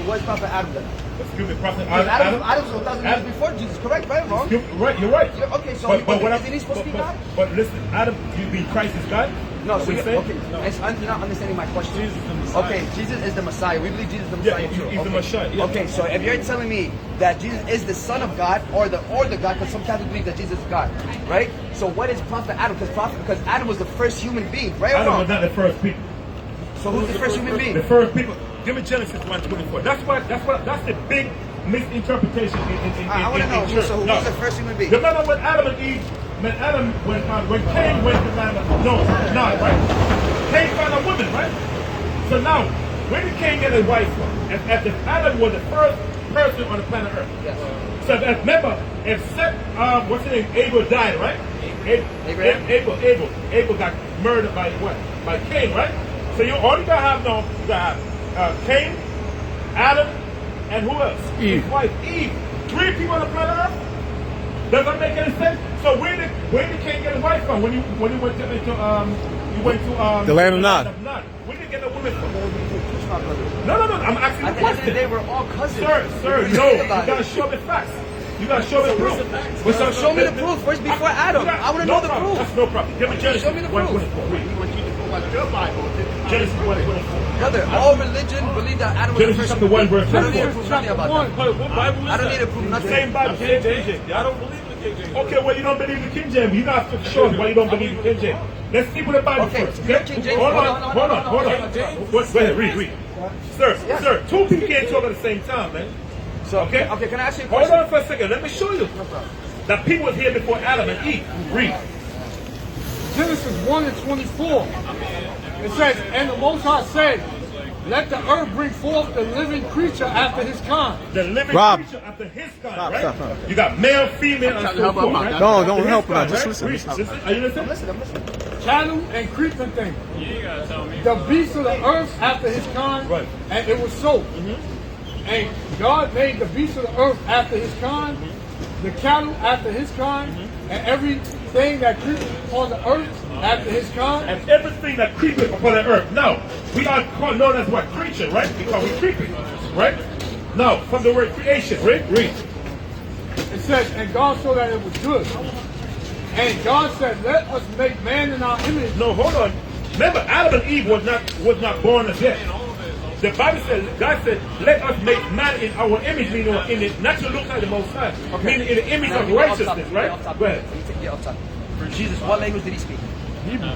what is Prophet Adam then? Excuse me, Prophet Because Adam. Adam's 1,000 years before Jesus, correct? Right or wrong? Right, you're right. Yeah, okay, so but what isn't he supposed to be God? But listen, Adam, you mean Christ is God? No, What so we you, say? okay, you're not understanding my question. Jesus is the Messiah. Okay, Jesus is the Messiah. We believe Jesus is the Yeah, Messiah. he's too. the Okay. Messiah, yeah. Okay, so if you're telling me that Jesus is the Son of God or the God, because some Catholics believe that Jesus is God, right? So what is Prophet Adam? Because Adam was the first human being, right or Adam wrong? was not the first people. So who's the first human being? The first people. Give me Genesis 1:24. That's the big misinterpretation in I want to know. church. So who's the first human being? Remember when Adam and Eve, when Cain went to the land of Nod, right? Cain found a woman, right? So now, where did Cain get his wife from? If Adam was the first person on the planet Earth. Yes. So remember, if Seth, what's his name, Abel died, right? Abel got murdered by what? By Cain, right? So you all you gotta have now, you gotta have Cain, Adam, and who else? Eve. His wife, Eve. 3 people on the planet Earth. Does that make any sense? So where did Cain get his wife from when he went to The land of Nod. Where did he get a woman from? It's not brother. No. I'm asking At the the end of the question. day, we're all cousins. Sir, You no. think You about gotta it. show me facts. You gotta show me proof. So show me the proof. First, before Adam. I want to know the proof. That's no problem. Give me Genesis. Show me the proof. 1:24. Read. We want you to go watch your Bible. Genesis 1:24. Brother, all religion believe that Adam was the Genesis first chapter 1 human verse being. I don't need to 24. prove nothing about that. What Bible is I don't that? need to prove nothing. Same Bible, same King James. I don't believe in the King James. Okay, well you don't believe the King James. You have to show us why you don't believe the King James. Let's see what the Bible Okay, first. your King James. Hold Hold on. on. Go ahead, read. Sir, 2 people can't talk at the same time, man. So, Okay? okay, can I ask you a Hold question? on for a second. Let me show you. No problem. That people was here before Adam and Eve. Read. Genesis 1:24. It says, and the Most High said, let the earth bring forth the living creature after his kind. The living Rob. creature after his kind, Stop, right? stop, stop. You got male, female, and so forth, right? Don't After help his him out. kind, Just right? listen. Read. Listen. Are you listening? I'm listening. Cattle and creeping things. The beasts of the earth after his kind. Right. And it was so. And God made the beasts of the earth after his kind, the cattle after his kind, and everything that creeps on the earth after his kind. And everything that creepeth upon the earth. Now, we are called known as what? Creature, right? Because we creeping, right? Now, from the word creation, read. It says, and God saw that it was good. And God said, let us make man in our image. No, hold on. Remember, Adam and Eve was not born as yet. The Bible says, God said, let us make man in our image, meaning in the natural look like the Most High. Meaning in the image Now, of we get off righteousness, topic, right? we get off Go topic. ahead. You take it off topic. Jesus, what language did he speak? Hebrew.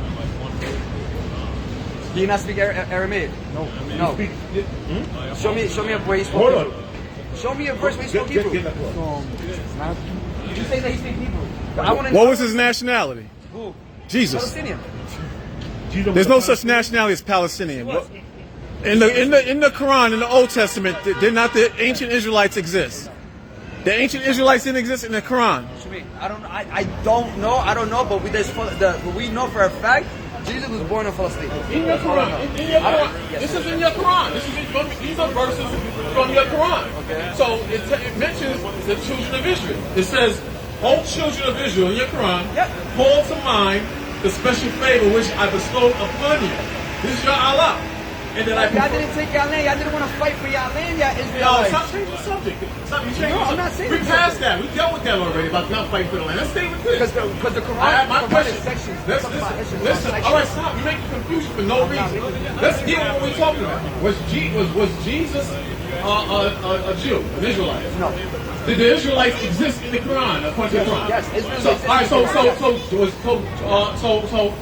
Did he not speak Aramaic? No. Speak- Show me a where he spoke Hold Hebrew. on. Show me a verse where he spoke Get Hebrew. that close. You say that he speaks Hebrew. I want to What was his nationality? Who? Jesus. Palestinian. Jesus There's was no a such nationality as Palestinian. In the Quran, in the Old Testament, did not the ancient Israelites exist? The ancient Israelites didn't exist in the Quran. Show me. I don't know, but we know for a fact Jesus was born in Palestine. In your Quran. In your Quran. This is in your Quran. These are verses from your Quran. Okay. So it mentions the children of Israel. It says, "O children of Israel," in your Quran, Yep. call to mind the special favor which I bestowed upon you. This is your Allah. And then I Y'all didn't take y'all land. Y'all didn't want to fight for y'all land. Y'all Yo, Israelites. stop changing the subject. Stop, you changing No, the I'm not subject. saying We the passed that. We dealt with that already about not fighting for the land. Let's stay with this. Because the Quran, I have my Quran question. is sections. Listen, Talk about issues, listen. sections. All right, stop. You make confusion for no reason. Let's deal with what we're talking about. Was Jesus a Jew, an Israelite? No. Did the Israelites exist in the Quran, according to the Quran? Yes, Israel So, exists all right, in the Quran. so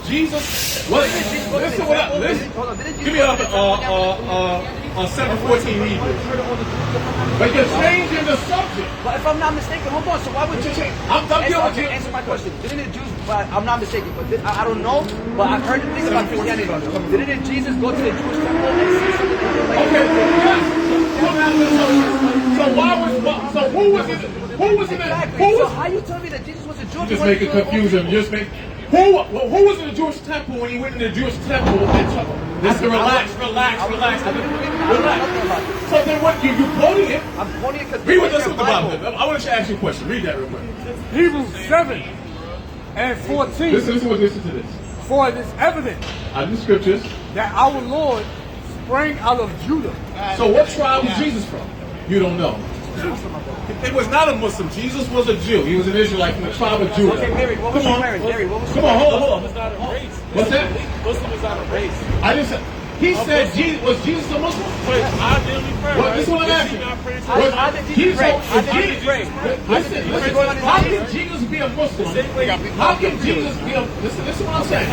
Jesus. Listen what up. Listen. Give me a 7:14 Hebrew. But you're changing the subject. But if I'm not mistaken, hold on. So why would you change? I'm dealing with you. Answer my question. Didn't the Jews? But I'm not mistaken. But I don't know. But I've heard the things about Christianity. Didn't Jesus go to the Jewish temple and see something? Okay. Yes. So why was? So who was it? Who was in the? Exactly. Who So was? how you tell me that Jesus was a Jew? Just make it confusing. Just make. Who was in the Jewish temple when he went in the Jewish temple and took? Listen, relax. So then what? You quoting it? I'm quoting it because Read what this is about. I want to ask you a question. Read that real quick. Hebrews 7:14. Listen to this. For it is evident I do scriptures. that our Lord sprang out of Judah. So what tribe was Jesus from? You don't know. It was not a Muslim. Jesus was a Jew. He was an Israelite from the tribe of Judah. Okay, Mary, what was she wearing? Mary, what was she Come on, wearing? hold on. Muslim is not a race. What's that? Muslim is not a race. I just said. He said, was Jesus a Muslim? But I didn't pray. What? This is what I'm asking. How did Jesus pray? How did Jesus pray? Listen, how can Jesus be a Muslim? How can Jesus be a... Listen to what I'm saying.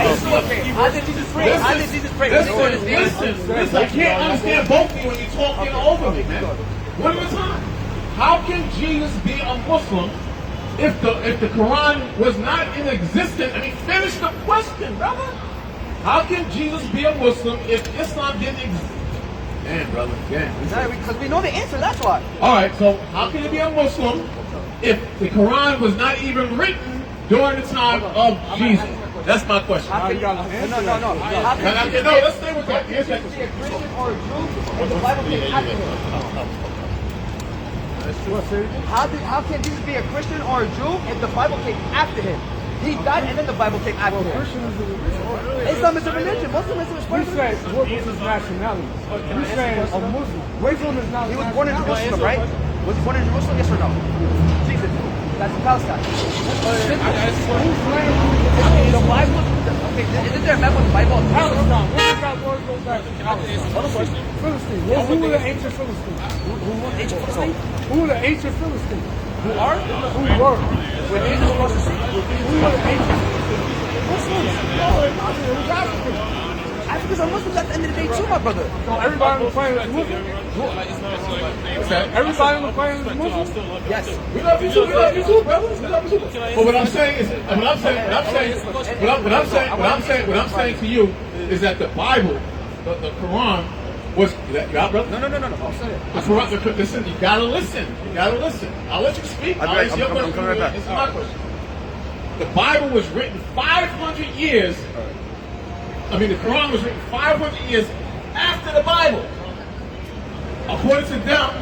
How did Jesus pray? How did Jesus pray? Listen, I can't understand both of you when you're talking over me, man. One at a time. How can Jesus be a Muslim if the Quran was not in existence? I mean, finish the question, brother. How can Jesus be a Muslim if Islam didn't exist? Damn, brother. Damn. Because we know the answer, that's why. All right, so how can he be a Muslim if the Quran was not even written during the time of Jesus? That's my question. No. How can No, let's stay with that. Here's that. be a Christian or a Jew if the Bible came after him? How can Jesus be a Christian or a Jew if the Bible came after him? He died and then the Bible came after him. Christian is a religion. Islam is a religion. Muslimism is You person. said, what was his nationality? You saying a Muslim. Muslim is not He was born in Jerusalem, right? Was he born in Jerusalem? Yes or no? Jesus. That's in Palestine. The Bible. Okay, isn't there a map of the Bible? Palestine. Where does that word go back to? Philistine. Who were the ancient Philistines? Ancient Philistine? Who were the ancient Philistines? Who are? Who were? When Jesus crossed the sea. Who were the ancient Muslims? No, it was Africans. Africans are Muslims at the end of the day too, my brother. So everybody on the planet is Muslim? Everybody on the planet is Muslim? Yes. We love you too, brother. We love you too. But what I'm saying to you is that the Bible, the Quran, was that y'all, brother? No. I'll say it. Listen, you gotta listen. I'll let you speak. I'll answer your question. coming right back. This is my question. The Bible was written 500 years. I mean, the Quran was written 500 years after the Bible. According to them,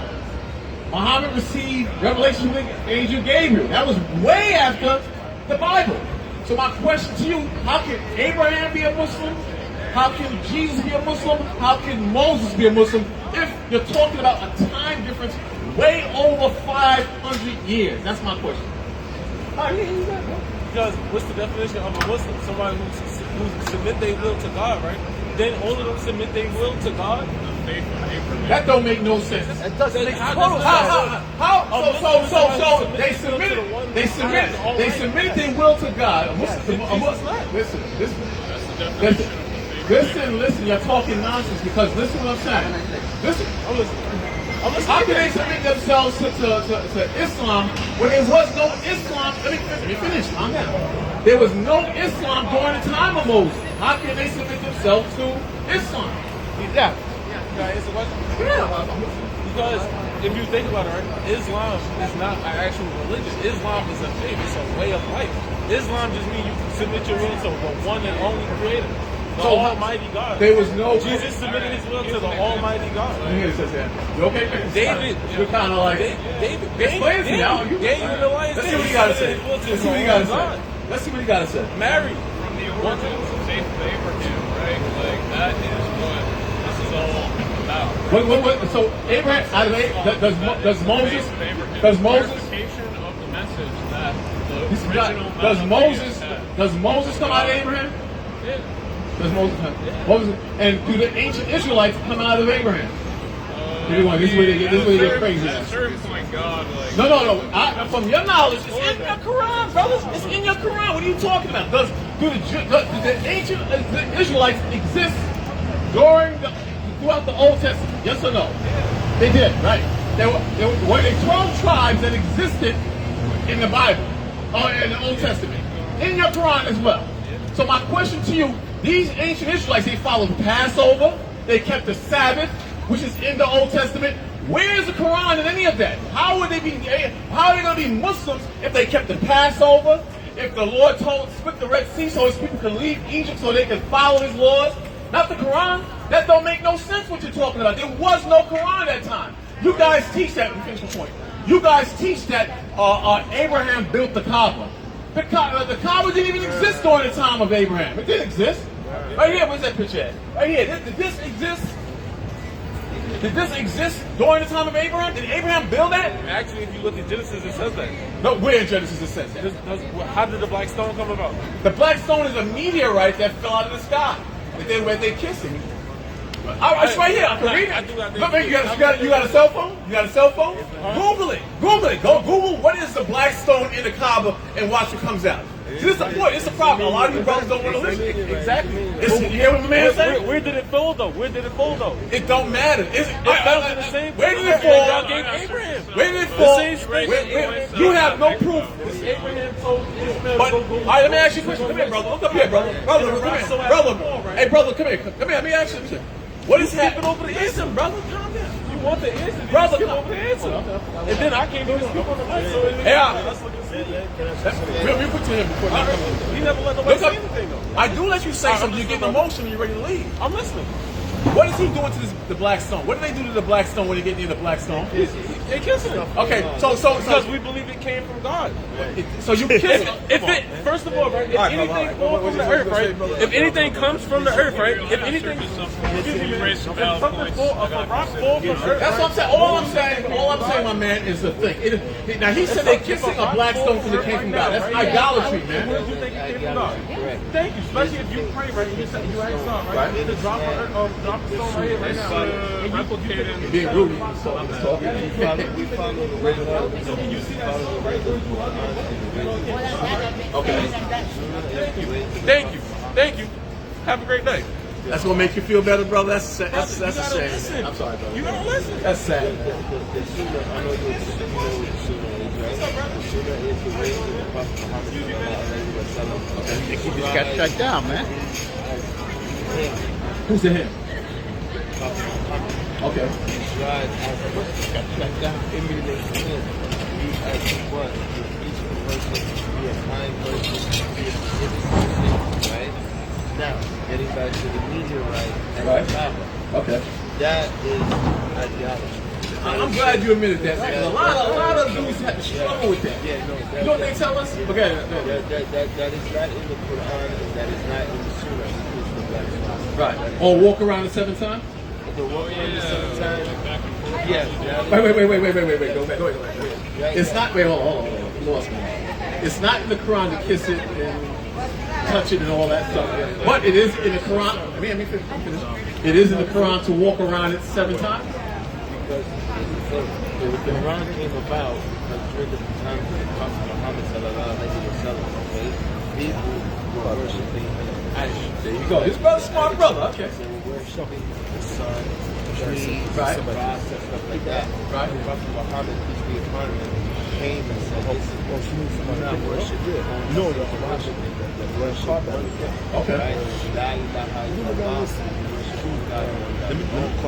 Muhammad received revelation from the angel Gabriel. That was way after the Bible. So my question to you, how can Abraham be a Muslim? How can Jesus be a Muslim? How can Moses be a Muslim? If you're talking about a time difference way over 500 years. That's my question. Because what's the definition of a Muslim? Somebody who submit their will to God, right? Then all of them submit their will to God. That don't make no sense. It doesn't make So total sense. they submitted their will to God. Listen, you're talking nonsense because listen what I'm saying. Listen. How can they submit themselves to Islam when there was no Islam? Let me finish. Calm down. There was no Islam during the time of Moses. How can they submit themselves to Islam? Yeah. Can I answer the question? Yeah. Because if you think about it, right, Islam is not an actual religion. Islam is a faith. It's a way of life. Islam just means you submit your will to the one and only Creator. The Almighty God. There was no... Jesus submitted his will to the Almighty God. Here it says that. You okay? David. You're kind of like... David. Explain to me now. Daniel in the lion's Let's see what he got to say. Let's see what he got to say. Mary. From the origin of the faith of Abraham, right? Like, that is what this is all about. So Abraham, does Moses, Verification of the message that the original does Moses come out of Abraham? Yeah. Does Moses come? And do the ancient Israelites come out of Abraham? This is where they get crazy. At a certain point, God, like. No. From your knowledge, it's in your Quran, brothers. It's in your Quran. What are you talking about? Do the ancient Israelites exist throughout the Old Testament? Yes or no? They did, right? There were 12 tribes that existed in the Bible, or in the Old Testament, in your Quran as well. So my question to you, these ancient Israelites, they followed Passover, they kept the Sabbath, which is in the Old Testament. Where is the Quran in any of that? How are they going to be Muslims if they kept the Passover, if the Lord split the Red Sea so his people can leave Egypt so they can follow his laws? Not the Quran. That don't make no sense what you're talking about. There was no Quran at that time. You guys teach that, let me finish my point. You guys teach that Abraham built the Kaaba. The Kaaba didn't even exist during the time of Abraham. It didn't exist. Right here, where's that picture at? Right here. Did this exist? Did this exist during the time of Abraham? Did Abraham build that? Actually, if you look at Genesis, it says that. No, where in Genesis it says that? How did the black stone come about? The black stone is a meteorite that fell out of the sky. Where they kissing. It's right here. I can read it. Look, you got a cell phone? You got a cell phone? Google it. Google it. Go Google what is the black stone in the Kaaba and watch what comes out. See, this is the point. It's a problem. A lot of you brothers don't want to listen. Exactly. You hear what the man said? Where did it fall though? It don't matter. It fell in the same. Where did it fall? God gave Abraham. Where did it fall? You have no proof. Abraham told Ishmael But, to all right, let me ask you a question. Come here, brother. Look up here, brother. Brother, come here. Hey, brother, come here. Let me ask you this. What is happening over the answer, brother? Calm down. You want the answer, brother? skip over the answer. And then I can't even skip on the mic. So we put to him before that. He never let nobody say anything though. I do let you say something. You get emotional. You're ready to leave. I'm listening. What is he doing to the black stone? What do they do to the black stone when they get near the black stone? They kissing it. Okay, so because we believe it came from God. So you kiss it. First of all, right? If anything falls from the earth, right? If anything comes from the earth, right? If anything, if something fall, a rock fall from earth. That's what I'm saying. All I'm saying, my man, is the thing. Now he said they're kissing a black stone because it came from God. That's idolatry, man. Where do you think it came from God? Thank you. Especially if you pray, right? You ask God, right? To drop the stone right here, right now. You're being rude. So I'm just talking. We follow the way of God. So can you see that stone right there? Okay. Thank you. Have a great day. That's gonna make you feel better, brother. That's a shame. Listen. I'm sorry, brother. You gotta listen. That's sad. You just got shut down, man. Who's the him? Okay. Got shut down. Right? Now, getting back to the meteorite and the Kaaba. Okay. That is ideology. I'm glad you admitted that. Because a lot of dudes have to struggle with that. Yeah, no. You know what they tell us? Okay. That is not in the Quran, and that is not in the Surah. It's the black spot. Right. Or walk around the 7 times? The walk around the 7 times. Yes. Wait. Go back. It's not. Wait, hold on. You lost me. It's not in the Quran to kiss it and touch it and all that stuff. But it is in the Quran. Let me finish. It is in the Quran to walk around it 7 times. Because the Quran came about during the time of the Prophet Muhammad sallallahu alaihi wasallam. Okay, people were worshiping Ash. There you go. This brother's smart brother. Okay. They were worshiping the sun, trees, Right. grass, and stuff like that. Right. The Prophet Muhammad, peace be upon him, came and said, "Listen, do not worship it. No, worship it. Worship it. Okay. Right? La ilaha illallah. Worship God.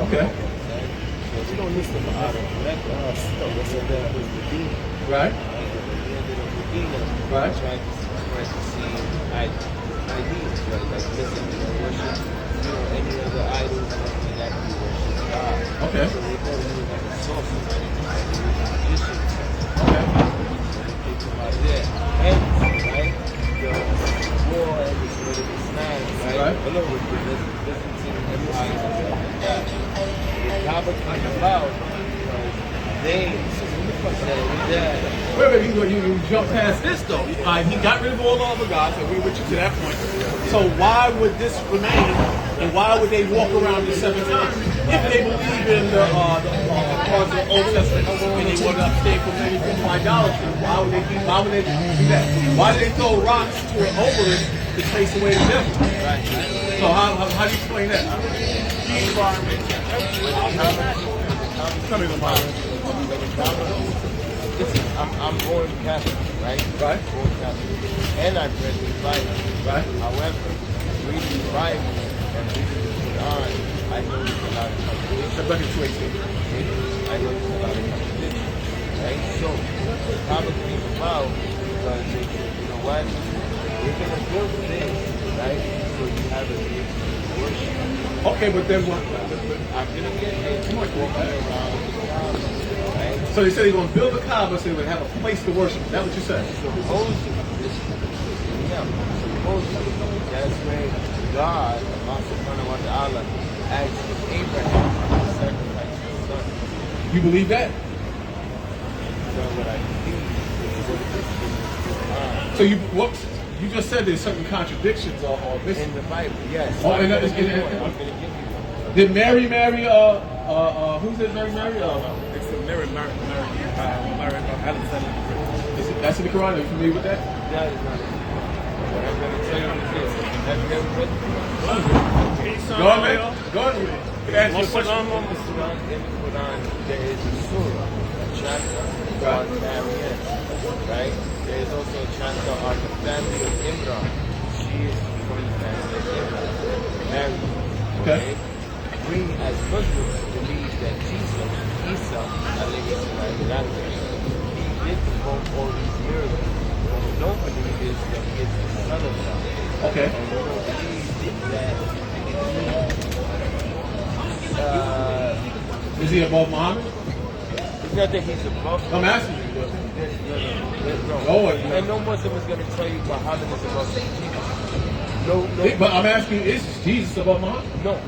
Okay. We don't listen to Adam. So that was Medina. Right. We ended up Medina. Right. Trying to see ideas, right? Like, listen, we don't worship, any other idols, nothing that we worship God. Okay. So they thought we were like a sorcerer, like a magician. Okay. They come out there. And, right? The war and the split of Islam, right? Right. Along with the Byzantine Empire and stuff like that. The Kaaba came about because they said that. Wait, you jump past this though. He got rid of all the other gods, and we with you to that point. So why would this remain, and why would they walk around the 7 times? if they believe in the parts of the Old Testament and they want to abstain from any form of idolatry, why would they do that? Why do they throw rocks to an obelisk to chase away the devil? Right. So how do you explain that? Listen, I'm born Catholic, right? Right. Born Catholic. And I've read the Bible. Right. However, reading the Bible and reading the Quran, I notice a lot of contradictions. Back in 218. I notice a lot of contradictions. Right? So, the problem came about because they said, you know what? We're going to build this, right? So you have a worship. Okay, but then what? I'm going to get there. Too much walking around the Kaaba, right? So they said they're going to build a Kaaba so they would have a place to worship. Is that what you said? Supposedly, that's where God, Allah subhanahu wa ta'ala, asked Abraham to sacrifice his son. You believe that? So what I believe is So you just said there's certain contradictions or this in the Bible, yes. Oh, and I'm going to give you one. Did Mary marry who's this Mary? It's the Mary Alexander. That's in the Quran. Are you familiar with that? That is not it. What I'm going to tell you is this. Have you ever read the Go on, man. Go on. Can I ask you a question? In the Quran, there is a surah, a chapter on Maryam, right? There is also a chapter on the family of Imran. She is from the family of Imran. Mary. Okay. We as Muslims believe that Jesus, Isa, alayhi salam, he did perform all these miracles. What we don't believe is that he is the son of God. Okay. And we don't believe that Is he above Muhammad? it's not that he's above. I'm asking you. No. And no Muslim is going to tell you Muhammad is above Jesus. No. But I'm asking you, is Jesus above Muhammad? No.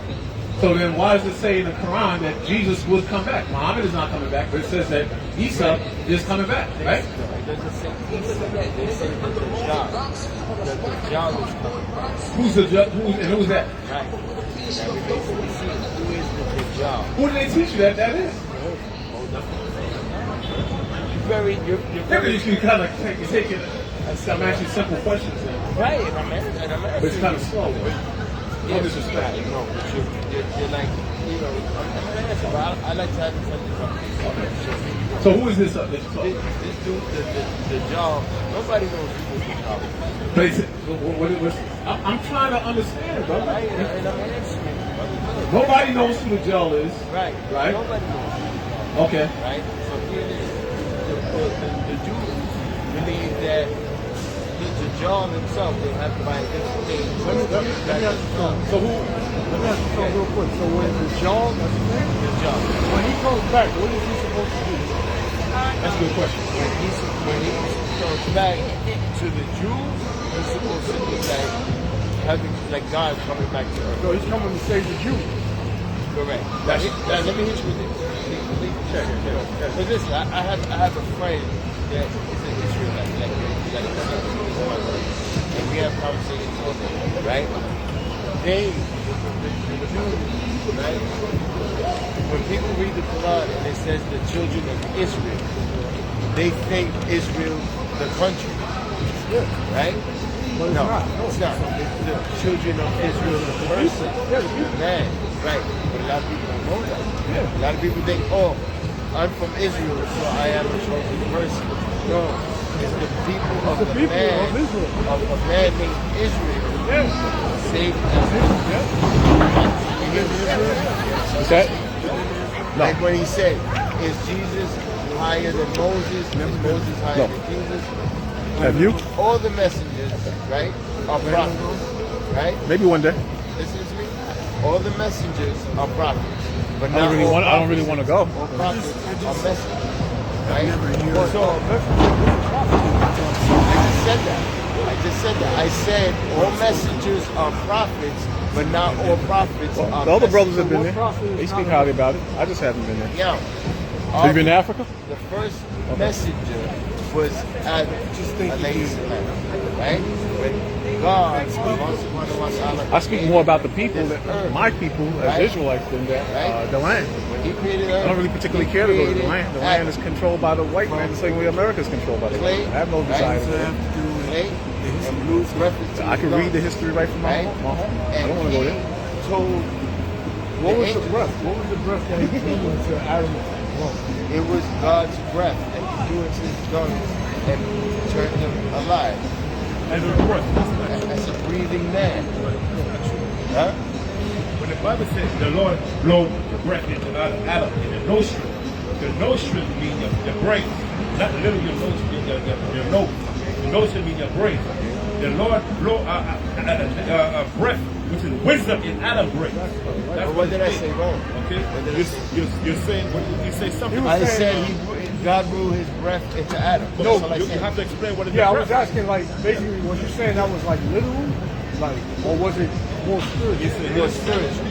So then why does it say in the Quran that Jesus would come back? Muhammad is not coming back, but it says that Isa is coming back, right? No, it doesn't say Isa. They say the Dajjal. The Dajjal is coming back. Who's who's that? Right. Now we basically see who is the Dajjal. Who did they teach you that is? You're Maybe you can kind of take it. I'm asking simple questions then. right, and I'm asking. But it's kind of slow. No disrespect. No, but you're like, you know, I'm an answer, but I like to have this conversation. So who is this that you're talking about? This dude, the job, nobody knows who the job is. But I'm trying to understand, brother. Right, and I'm answering. Nobody knows who the gel is. Right. Right? Nobody knows. Okay. Right? So here it is. The Jews believe that the John himself will have to buy a different thing. Let me ask you something. Let me ask you something real quick. So when the John, that's his name? The John. When he comes back, what is he supposed to do? That's a good question. When he comes back to the Jews, he's supposed to be like God coming back to earth. So he's coming to save the Jews. Correct. Let me hit you with this. So listen, I have a friend that is an Israelite, and we have conversations all day, right? The Jews, right? When people read the Quran and it says the children of Israel, they think Israel, the country, right? But It's not. It's the children of Israel, the person, man, right? But a lot of people don't know that. A lot of people think, oh, I'm from Israel, so I am a chosen person. No, it's the people of the man, of a man named Israel, saved Israel. Is that? Like when he said, is Jesus higher than Moses? Is Moses higher than Jesus? Have you? All the messengers, right, are prophets, right? Maybe one day. Listen to me. All the messengers are prophets, but I don't really want to go. all prophets are messengers, right? So I just said that. I said all messengers are prophets, but not all prophets are The other brothers have messengers. been there. They speak highly about it. I just haven't been there. Yeah. Have you been to Africa? The first messenger was Adam, alayhi salam, right? When gods, Allah subhanahu wa ta'ala. I speak more about the people, my people as Right. Israelites, than the land. When he created I earth, don't really particularly he care to go to the created land. The land is controlled by the white man, the same way America is controlled by the white clay. man. I have no desire to Right? do Clay and blue reference to I can his read the lungs. history right from my Right? home. I And don't want to go he there. told What was the angels- breath? What was the breath that he blew into Adam's lungs? It was God's breath that he blew into his lungs and turned him alive As a breath. as a breathing man. Huh? When the Bible says the Lord blew the breath into Adam in the nostril means the brain, not literally your nose, your nose. The nostril means your brain. The Lord blew a breath, which is wisdom in Adam's brain. That's What did I it say means. wrong? Okay? You're saying, you say something. I said God blew his breath into Adam. No, That's all I You said. have to explain what it is. Yeah, I was asking, like, basically, was you saying that was like literal, like, or was it more spiritual? It was spiritual.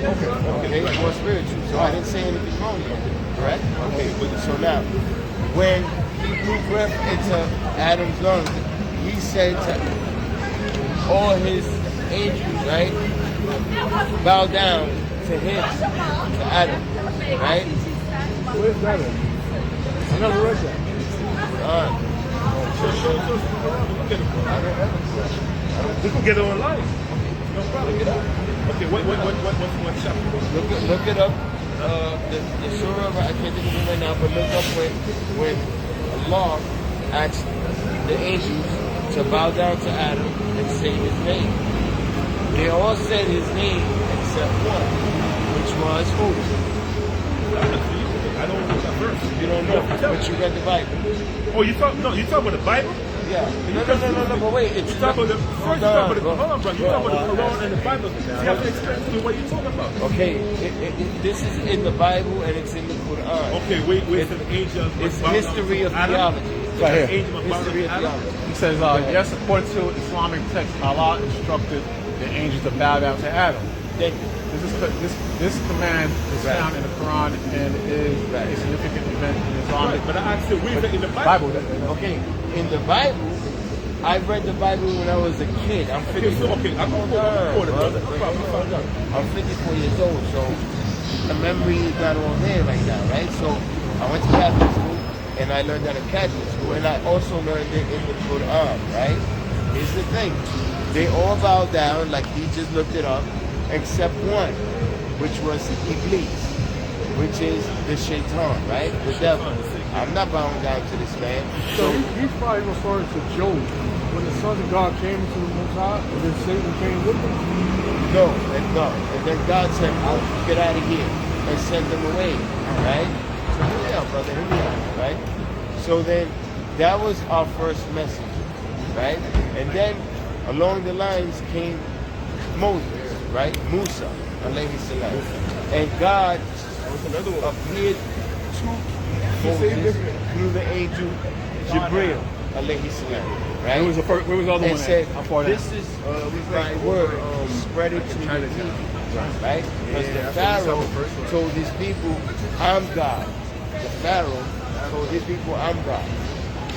Okay, it was spiritual. So I didn't say anything wrong here. Correct? Okay. So now, when he blew breath into Adam's lungs, he said to all his angels, right, bow down to him, to Adam, right? Where's that at? I never read that. We can get it online. No problem. Okay, what chapter? Look it up. The surah, I can't think of it right now, but look up when Allah asked the angels to bow down to Adam and say his name. They all said his name except one, which was who? I don't know that verse. You don't know, but you read the Bible. Oh, you talk about the Bible? Yeah. No, but wait. It's You talk about the first. You talk about the hold on, brother. You talk about the Quran and the Bible. You have to explain to me what you're talking about. Okay, this is in the Bible and it's in the Quran. Okay, wait. Some angels. It's history of theology. Right here. History of theology. He says, yes, according to Islamic text, Allah instructed the angels to bow down to Adam. Thank you. This command is found in the Quran and is a significant event in Islamic. Right, but I asked you, read it in the Bible. Okay, in the Bible, I read the Bible when I was a kid. I'm 54. Okay, I'm going to record it, brother. No problem. I'm 54 years old, so the memory is not all there like that, right? So I went to Catholic school and I learned that in Catholic school, and I also learned it in the Quran, right? Here's the thing. They all bowed down, like he just looked it up, except one, which was Iblis, which is the shaitan, right? The devil. I'm not bowing down to this man. So he's probably referring to Job, when the sons of God came into the Most High, and then Satan came with them. No. And then God said, oh, get out of here, and send them away, right? So hear me out, brother, hear me out, right? So then, that was our first message, right? And then, along the lines came Moses, right? Musa, alayhi salam. And God appeared to Moses through the angel Jibril, alayhi salam, right? Where was the other And one said, at? this is my word, spread it to the people, right? Because the Pharaoh told these people, I'm God. The Pharaoh told these people, I'm God.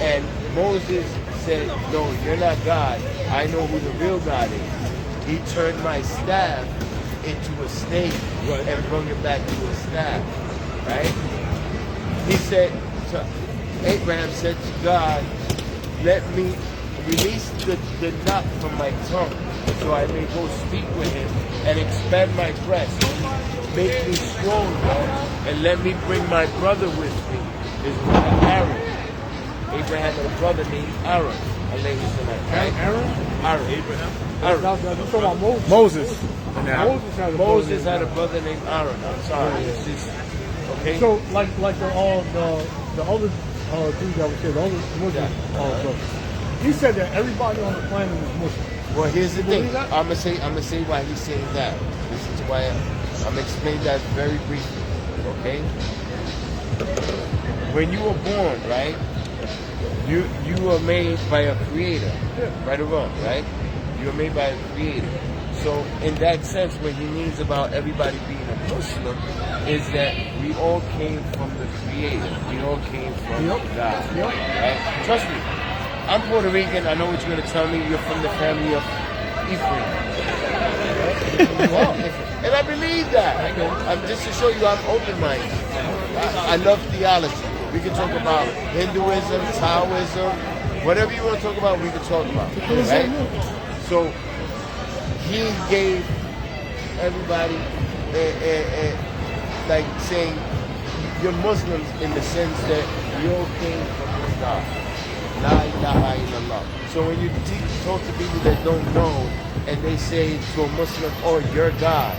And Moses said, no, you're not God. I know who the real God is. He turned my staff into a snake and brought it back to a staff, right? He said, Abraham said to God, let me release the knot from my tongue so I may go speak with him and expand my breast. Make me stronger and let me bring my brother with me, his brother Aaron. Abraham had a brother named Aaron. Right? Aaron. Abraham. Aaron. Moses. Moses had a brother named Aaron. I'm sorry. It's just, okay? So, like the other dude that was here, the other Muslim brothers, he said that everybody on the planet is Muslim. Well, here's the thing. I'm gonna say why he's saying that. This is why I'm explaining that very briefly. Okay? When you were born, right? You were made by a creator. Right or wrong, right? You were made by a creator. So in that sense, what he means about everybody being a Muslim is that we all came from the creator. We all came from God. Right? Trust me. I'm Puerto Rican. I know what you're going to tell me. You're from the family of Ephraim. And I believe that. Just to show you I'm open-minded. I love theology. We can talk about Hinduism, Taoism, whatever you want to talk about, we can talk about. Right? So he gave everybody like saying you're Muslims in the sense that you all came from this God. La ilaha illallah. So when you talk to people that don't know and they say to a Muslim, oh, your God,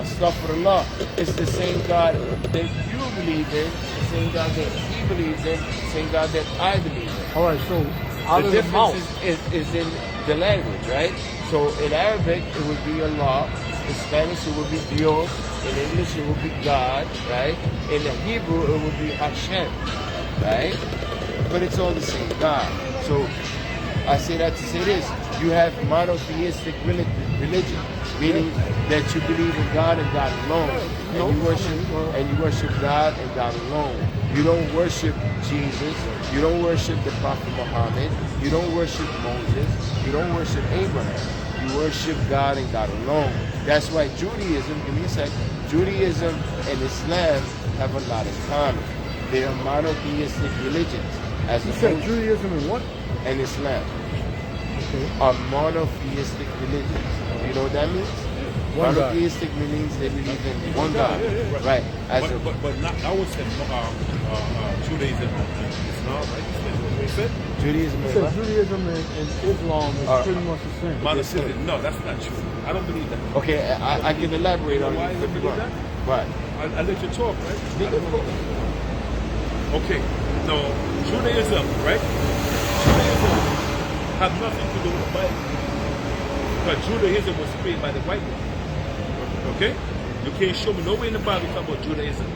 astaghfirullah, it's the same God that you believe in, the same God that he believes in, the same God that I believe in. All right, so The difference is in the language, right? So in Arabic, it would be Allah. In Spanish, it would be Dios. In English, it would be God, right? In Hebrew, it would be Hashem, right? But it's all the same God. So I say that to say this. You have monotheistic religion, meaning that you believe in God and God alone. And you worship God and God alone. You don't worship Jesus. You don't worship the Prophet Muhammad. You don't worship Moses. You don't worship Abraham. You worship God and God alone. That's why Judaism, give me a sec, Judaism and Islam have a lot in common. They are monotheistic religions. As you said Judaism and what? And Islam are monotheistic religions. You know what that means? Monotheistic means they believe in one God. Right. But not, I would say Judaism and Islam, right? What you said? Judaism and what? Judaism and Islam is pretty much the same. Monotheistic. No, that's not true. I don't believe that. Okay, I can elaborate on why it. I don't believe that? Right. I let you talk, right? Okay. No, Judaism, right? Judaism have nothing to do with the Bible. But Judaism was created by the white man. Okay? You can't show me nowhere in the Bible talk about Judaism.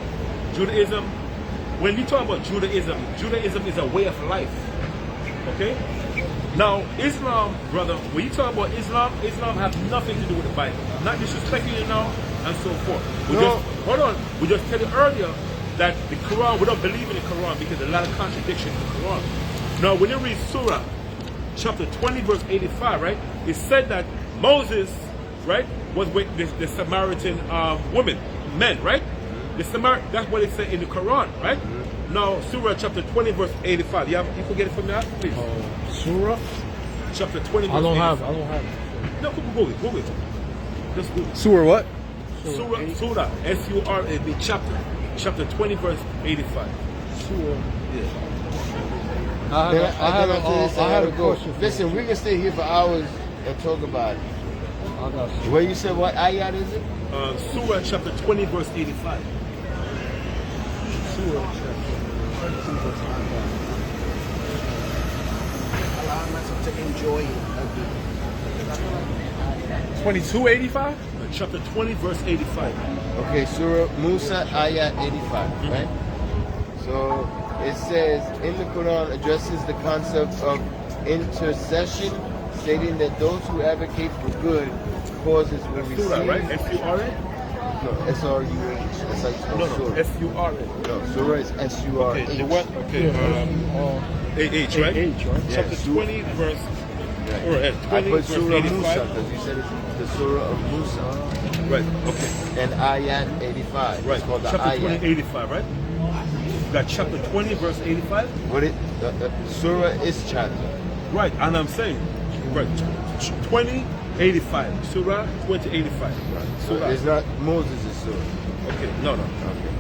Judaism, when you talk about Judaism, Judaism is a way of life. Okay? Now, Islam, brother, when you talk about Islam, Islam has nothing to do with the Bible. I'm not disrespecting you now, and so forth. Hold on. We just said it earlier that the Quran, we don't believe in the Quran because there's a lot of contradictions in the Quran. Now, when you read Surah, chapter 20, verse 85, right? It said that Moses, right, was with the Samaritan women, men, right? That's what it said in the Quran, right? Now, Surah chapter 20, verse 85. You can get it from there, please. Surah? Chapter 20, verse 85. I don't have it. No, Google it. Just Google it. Surah what? Surah, S-U-R-A-B, chapter 20, verse 85. Surah. Yeah. I have a question. Listen, we can stay here for hours and talk about it. I got you. Where you said what ayat is it? Surah chapter 20, verse 85. Surah chapter 20, verse 85. Allow myself to enjoy it again. 2285? Chapter 20, verse 85. Okay, Surah Musa ayat 85, right? So it says in the Quran addresses the concept of intercession, stating that those who advocate for good causes will receive. Surah, right? S-U-R-A? No, S-R-U-H. That's how you spell No, Surah. S-U-R-A. No, Surah is S-U-R-H. Okay, the what? Okay, A-H, right? A-H, right? Chapter 20, verse... Right. Or at 20, I put verse Surah 85. Musa because you said it's the Surah of Musa. Right, okay. And ayat 85. Right, It's called the chapter ayat. 20, 85, right? You got chapter 20, verse 85? What Surah is chapter. Right, and I'm saying, right, 20, 85. Surah 20, 85. Right. So Surah. it's not Moses' Surah. Okay, no. Okay.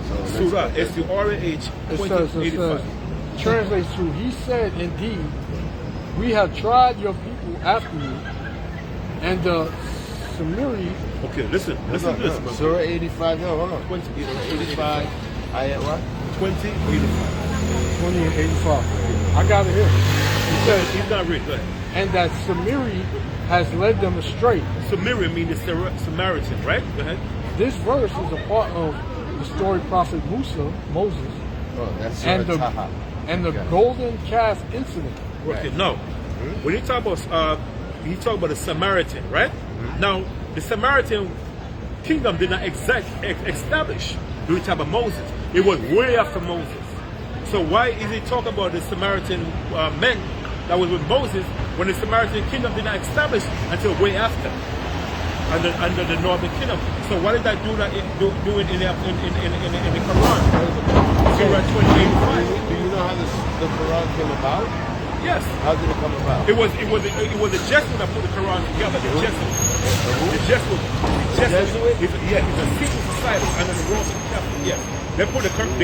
So Surah, S-U-R-A-H, 20, 85. Translates to, he said, indeed, we have tried your people after you, and the Samiri. Okay, listen to this, brother. Surah 85, no, hold on. 20, 85, ayat what? 20, 85. 20 and 85. I got it here. He said, He's not reading, go ahead. and that Samiri has led them astray. Samaritan means the Samaritan, right? Go ahead. This verse is a part of the story prophet Moses, Oh, that's Surah and the Taha. golden calf incident. Okay, no. When you talk about the Samaritan, right? Now, the Samaritan kingdom did not establish during the time of Moses. It was way after Moses. So why is he talking about the Samaritan men that was with Moses when the Samaritan kingdom did not establish until way after, under the northern kingdom. So why did that do that in the Quran? Surah 28:5. Do you know how the Quran came about? Yes. How did it come about? It was a Jesuit that put the Quran together. The Jesuit. He's a secret society under the Roman Catholic. Yes. They put the Quran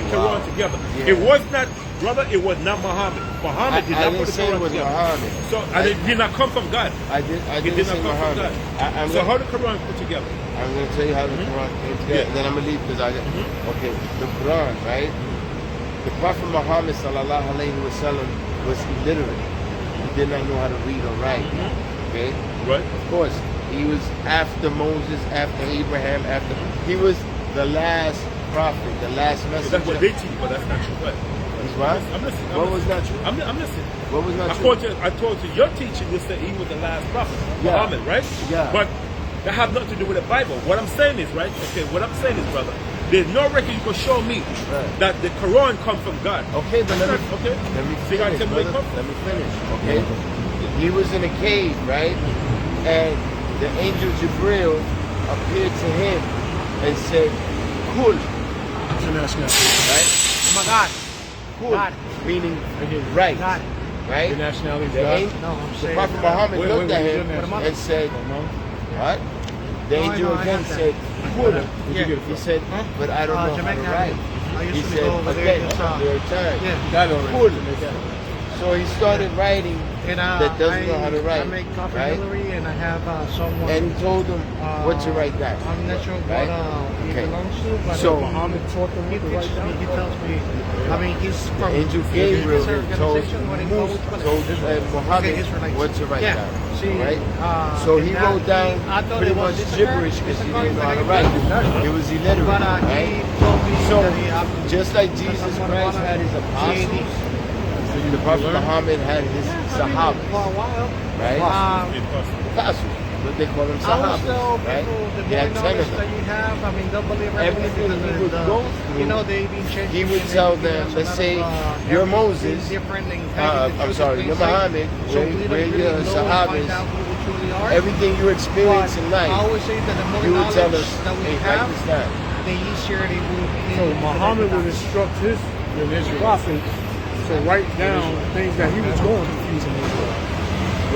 together. Yeah. It was not, brother, it was not Muhammad. Muhammad did not put the Quran together. Muhammad. So, and it did not come from God. I didn't say Muhammad. So how the Quran put together? I'm going to tell you how the Quran came together. Yeah. Then I'm going to leave because okay, the Quran, right? The Prophet Muhammad sallallahu alaihi wasallam was illiterate. He did not know how to read or write. Okay? Right. Of course, he was after Moses, after Abraham, he was the last prophet, the last messenger. That's what they teach, but that's not true. What? He's what? I'm listening. What was not true? I'm listening. What was not true? I told you your teaching was that he was the last prophet, Yeah. Muhammad, right? Yeah. But that have nothing to do with the Bible. What I'm saying is, right? Okay, what I'm saying is, brother, there's no record you can show me that the Quran comes from God. Okay, but let me finish, finish, brother. Let me finish, okay? He was in a cave, right? And the angel Jibril appeared to him and said, Kul. Right? Oh my God. Kul, God. meaning right. God. Right? Your nationality is The God? angel- No, I'm the saying. Prophet Muhammad Wait, looked at wait, him wait, and said, what? The No, I angel know, I again got that. said, Kul. Yeah. He said, but I don't know how to Jamaica. write. I He used to said, go over there. again, Just, your time. yeah. Got it already. Kul. Jamaica. So he started writing And that doesn't know how to write. I make coffee right? Hillary, and I have someone. And he told him what to write down. I'm not sure Right? what he Okay. belongs to, but So- Muhammad taught them he to write teaches me. down? He tells me. I mean, he's from Angel Gabriel this told organization, what it goes with. Muhammad Israelites. what to write Yeah. down. See, right? and So he that wrote down I thought pretty it was much Issachar, gibberish because he Issachar, didn't know how to but write. It was illiterate. But right? he told me So, that he, just like Jesus Christ had his apostles, the Prophet Muhammad had his Sahabas, for a while. right? Apostles, but they call them I always Sahabas, tell right? people the He had more 10 knowledge of that them. you have, I mean, don't believe Everything because he would go through, you know, they've been changing. he would and tell giving them, us let's a say, lot of, you're everything Moses, different and hiding the I'm truth sorry, in you're plain sight. Muhammad, So we're we don't really your know and find Sahabas, out who we truly are. everything you experience But in life, I always say that the more you would tell knowledge us, that we hey, have, write this down. the easier it will be. So Muhammad would instruct his prophets to write down things that he was going to.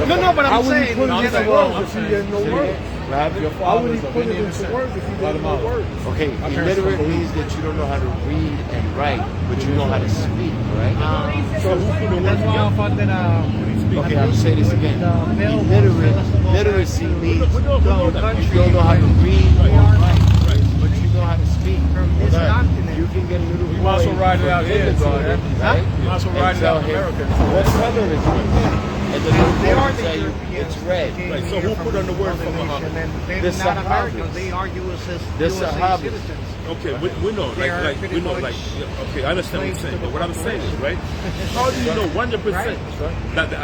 No, but How I'm would he saying, put it in into general, words if he had no words? Rabbit? How would he put it into words if he didn't know words? Okay, illiterate means that you don't know how to read and write, but you know how to speak, right? So who put the that's words why I together? thought that Okay, I'll say this again. Literacy means you don't know how to read or write, but you know how to speak. this Hold on. continent. You can get a little You might as well write it out here, kindergarten, right? You might as well write it out And tell him, American. what color is it? And the little They boy are will the tell you, Europeans. it's red. Right, so who put on the word for Muhammad? They're The not Sahabas. Americans. They are USA The Sahabas. citizens. Okay, we know, They are like pretty we know, much like yeah, okay, I understand what you're saying, but what I'm saying is, right? How do you know 100% Right. that the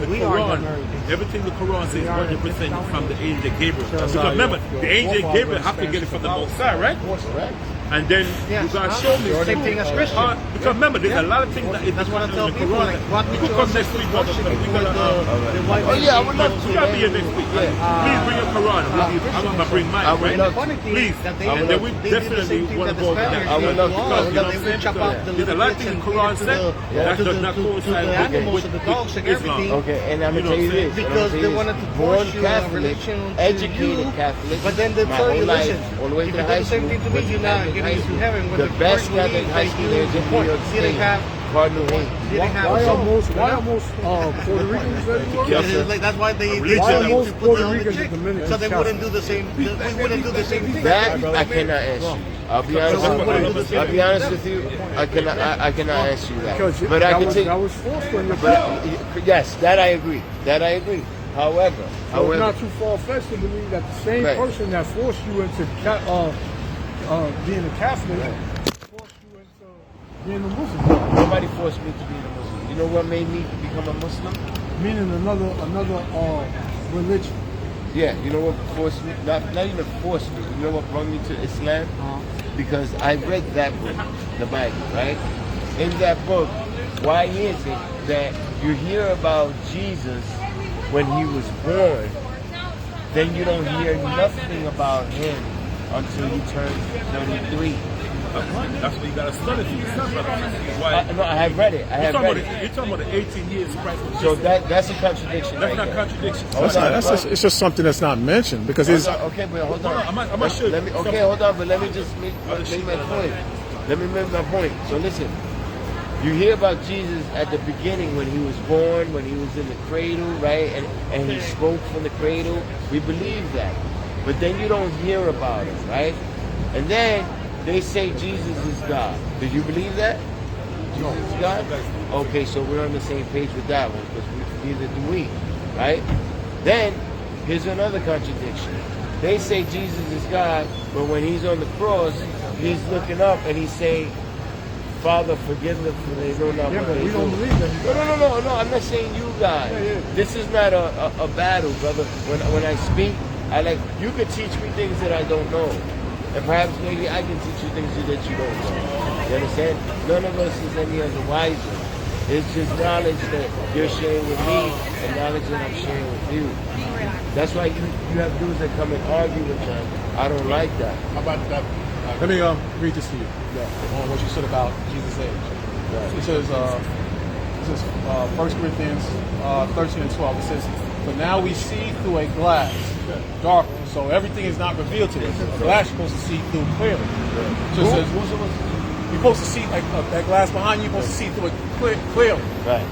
we are the Quran, Americans. everything the Quran says We are the 100% from the angel Gabriel? That's Because how remember, your the angel forefather Gabriel have to get it from the Most High, right? Correct. And then Yes, you gotta show me. same thing as Christian. Because remember, there's a lot of things that is That's what I in tell the people. Quran. Like, what You we come next week, brother. We gotta. Oh yeah, I would love to. You gotta be here next week. Please bring your Quran. I'm gonna bring mine, I would right? love to. funny thing Please. that they, And then we they did the definitely same thing want that to the go over Spaniards that. I would did love to to us, go. that they would chop off the There's a lot of things in the Quran said that does not to coincide the animals, with to the dogs, and Islam. everything. Okay, and I'm You gonna know tell you what I'm this. Because they wanted to born force you a Catholic, religion to educated you, Catholic, but then they my tell whole you, life, listen, all the way if to you the do high the same school, thing to me, went to you're not Catholic getting high into school. heaven. With The best Catholic high school there is in New York Didn't State, have, Cardinal Hayes. didn't have Why a are soul. most Puerto Ricans that you Yes, are? sir. Like, that's why they Religion. Why are They most put Puerto down the Ricans chick, Dominican so they wouldn't do the same. We wouldn't do the same thing. That I cannot answer. I'll be honest So with what you. do the same I'll be honest with you. I cannot answer you Because that. But I can that tell. was forced on the But yes, that I agree. That I agree. However, So it's not too far-fetched to believe that the same Right. person that forced you into being a Catholic forced you into being a Muslim. nobody forced me to be a Muslim. You know what made me become a Muslim? Meaning another religion. Yeah, you know what forced me? Not even forced me. You know what brought me to Islam? Because I read that book, the Bible, right? In that book, why is it that you hear about Jesus when he was born, then you don't hear nothing about him until he turns 33. That's what you got to study for yourself, brother. Why? No, I have read it. I have read it. You're talking about the 18 years Christ was So that's a contradiction. That's right not there. contradiction. It's just something that's not mentioned because it's. Okay, but hold on. I'm not sure. Hold on, but let me just make my point. Let me make my point. So listen, you hear about Jesus at the beginning when he was born, when he was in the cradle, right? And he spoke from the cradle. We believe that. But then you don't hear about him, right? And then they say Jesus is God. Did you believe that? Jesus is God? Okay, so we're on the same page with that one because neither do we, right? Then, here's another contradiction. They say Jesus is God, but when he's on the cross, he's looking up and he's saying, Father, forgive them for they know not what they do. We don't believe that. No, I'm not saying you guys. This is not a battle, brother. When I speak, you could teach me things that I don't know. And perhaps maybe I can teach you things that you don't know. You understand? None of us is any other wiser. It's just knowledge that you're sharing with me and knowledge that I'm sharing with you. That's why you have dudes that come and argue with them. I don't like that. How about that? Let me read this to you. On what you said about Jesus' age. It says 1 Corinthians 13 and 12. It says, "But now we see through a glass, darkly." So everything is not revealed to us. The glass you're supposed to see through clearly. So it says, you're supposed to see like that glass behind you. You're supposed to see through it clearly. Right.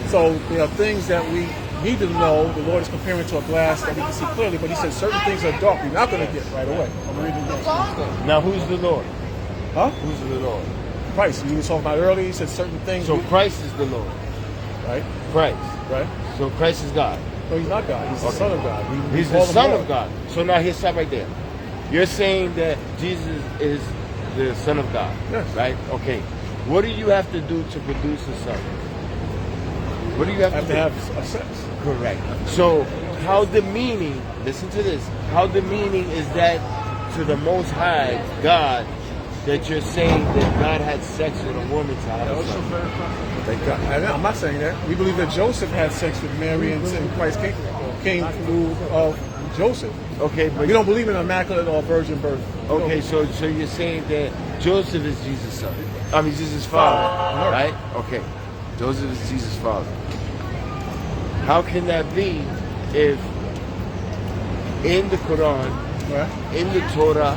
So there are things that we need to know. The Lord is comparing to a glass that we can see clearly, but He said certain things are dark. You're not going to get right away. I'm reading this. Now, who's the Lord? Huh? Who's the Lord? Christ. You were talking about earlier. He said certain things. So Christ is the Lord. Right. Christ. Right. So Christ is God. No, He's not God. He's the Son of God. He's the Son of God. So now here, stop right there. You're saying that Jesus is the Son of God. Yes. Right? Okay. What do you have to do to produce a son? What do you have to do? have a sex. Correct. So how demeaning, listen to this, how demeaning is that to the Most High God that you're saying that God had sex with a woman to have a son? I'm not saying that. We believe that Joseph had sex with Mary and Christ came through Joseph. Okay, but we don't believe in immaculate or virgin birth. Okay, so you're saying that Joseph is Jesus' son. I mean Jesus' father, right? Okay. Joseph is Jesus' father. How can that be if in the Quran, in the Torah,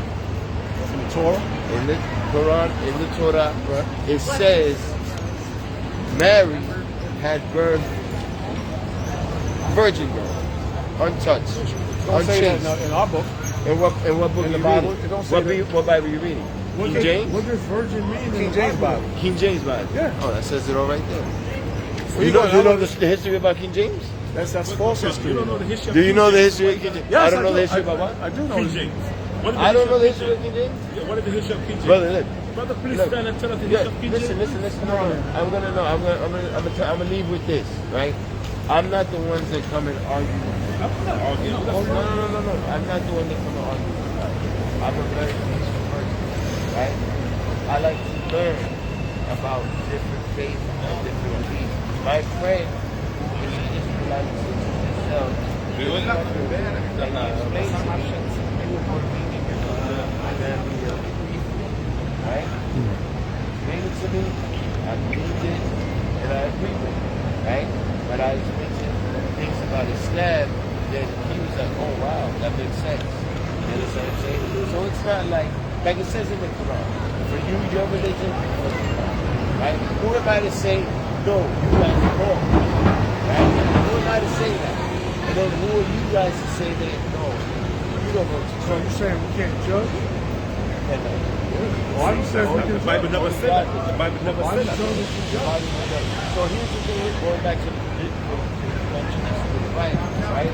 in the Quran, in the Torah, it says Mary had birth virgin birth, untouched, unchanged. In our book. In what book in are the you Bible, reading? What Bible are you reading? King James? What does virgin mean? King James Bible. King James Bible. Yeah. Oh, that says it all right there. Well, you know the history about King James? That's false history. You don't know the history of Do you King know the James? history of King James? Yes, I don't know the history about what? I do know King the James. I don't know the history of King James? Yeah, what is the history of King James? Brother, look. Brother, please Look. stand and tell us the history of King James. Listen. I'm gonna know. I'm gonna leave with this, right? I'm not the ones that come and argue. I'm not arguing. No. I'm not the one that come and argue. I'm a very peaceful person, right? I like to learn about different faiths and different beliefs. My friend is an Israelite himself. He explained to me you were born in a family of people, right? Explain it to me, I believed it, and I agreed with it, right? But I explained to him things about Islam that he was like, oh wow, that makes sense. You understand what I'm saying? So it's not like it says in the Quran, for you, your religion, right? Who am I to say, no, you guys are wrong, right? Who am I to say that? And then who are you guys to say that, no, you don't know what to So you're saying we can't judge? do? Why you saying we The can Bible never said that. The Bible never Why said you that. saying we can judge? So here's the thing, going back to the Bible, right?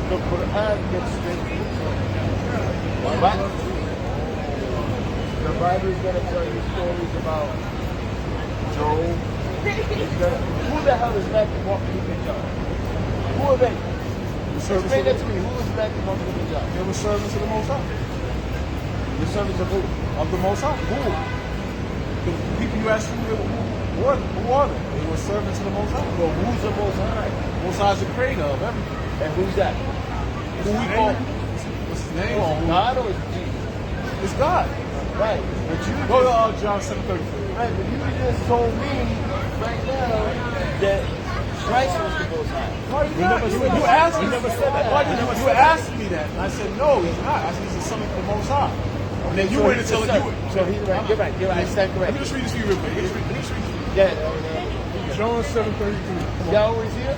The Quran gets straight to the point. But the Bible is going to tell you stories about Job. Who the hell is Matthew, Mark, Luke, and John? Who are they? Explain that to me. Who is Matthew, Mark, Luke, and John? They were servants of the Most High. The servants of who? Of the Most High. Who? The people you asked who they were. Who are they? They were servants of the Most High. Well, who's the Most High? Most High is the creator of everything. And who's that? Who we call, what's his name? God or Jesus? It's God. Right. But you Go just, to John 7:33. right, but you just told me right now that Christ was the Most High. No, he's not. You asked me. You never said that. You asked me that. And I said, no, he's not. I said, he's the son of the Most High. And then you went until you were. So he's right. You're right. I stand Let correct. me just read this for you real quick. Let me just read this for you. Yeah. John 7:33. Y'all always here?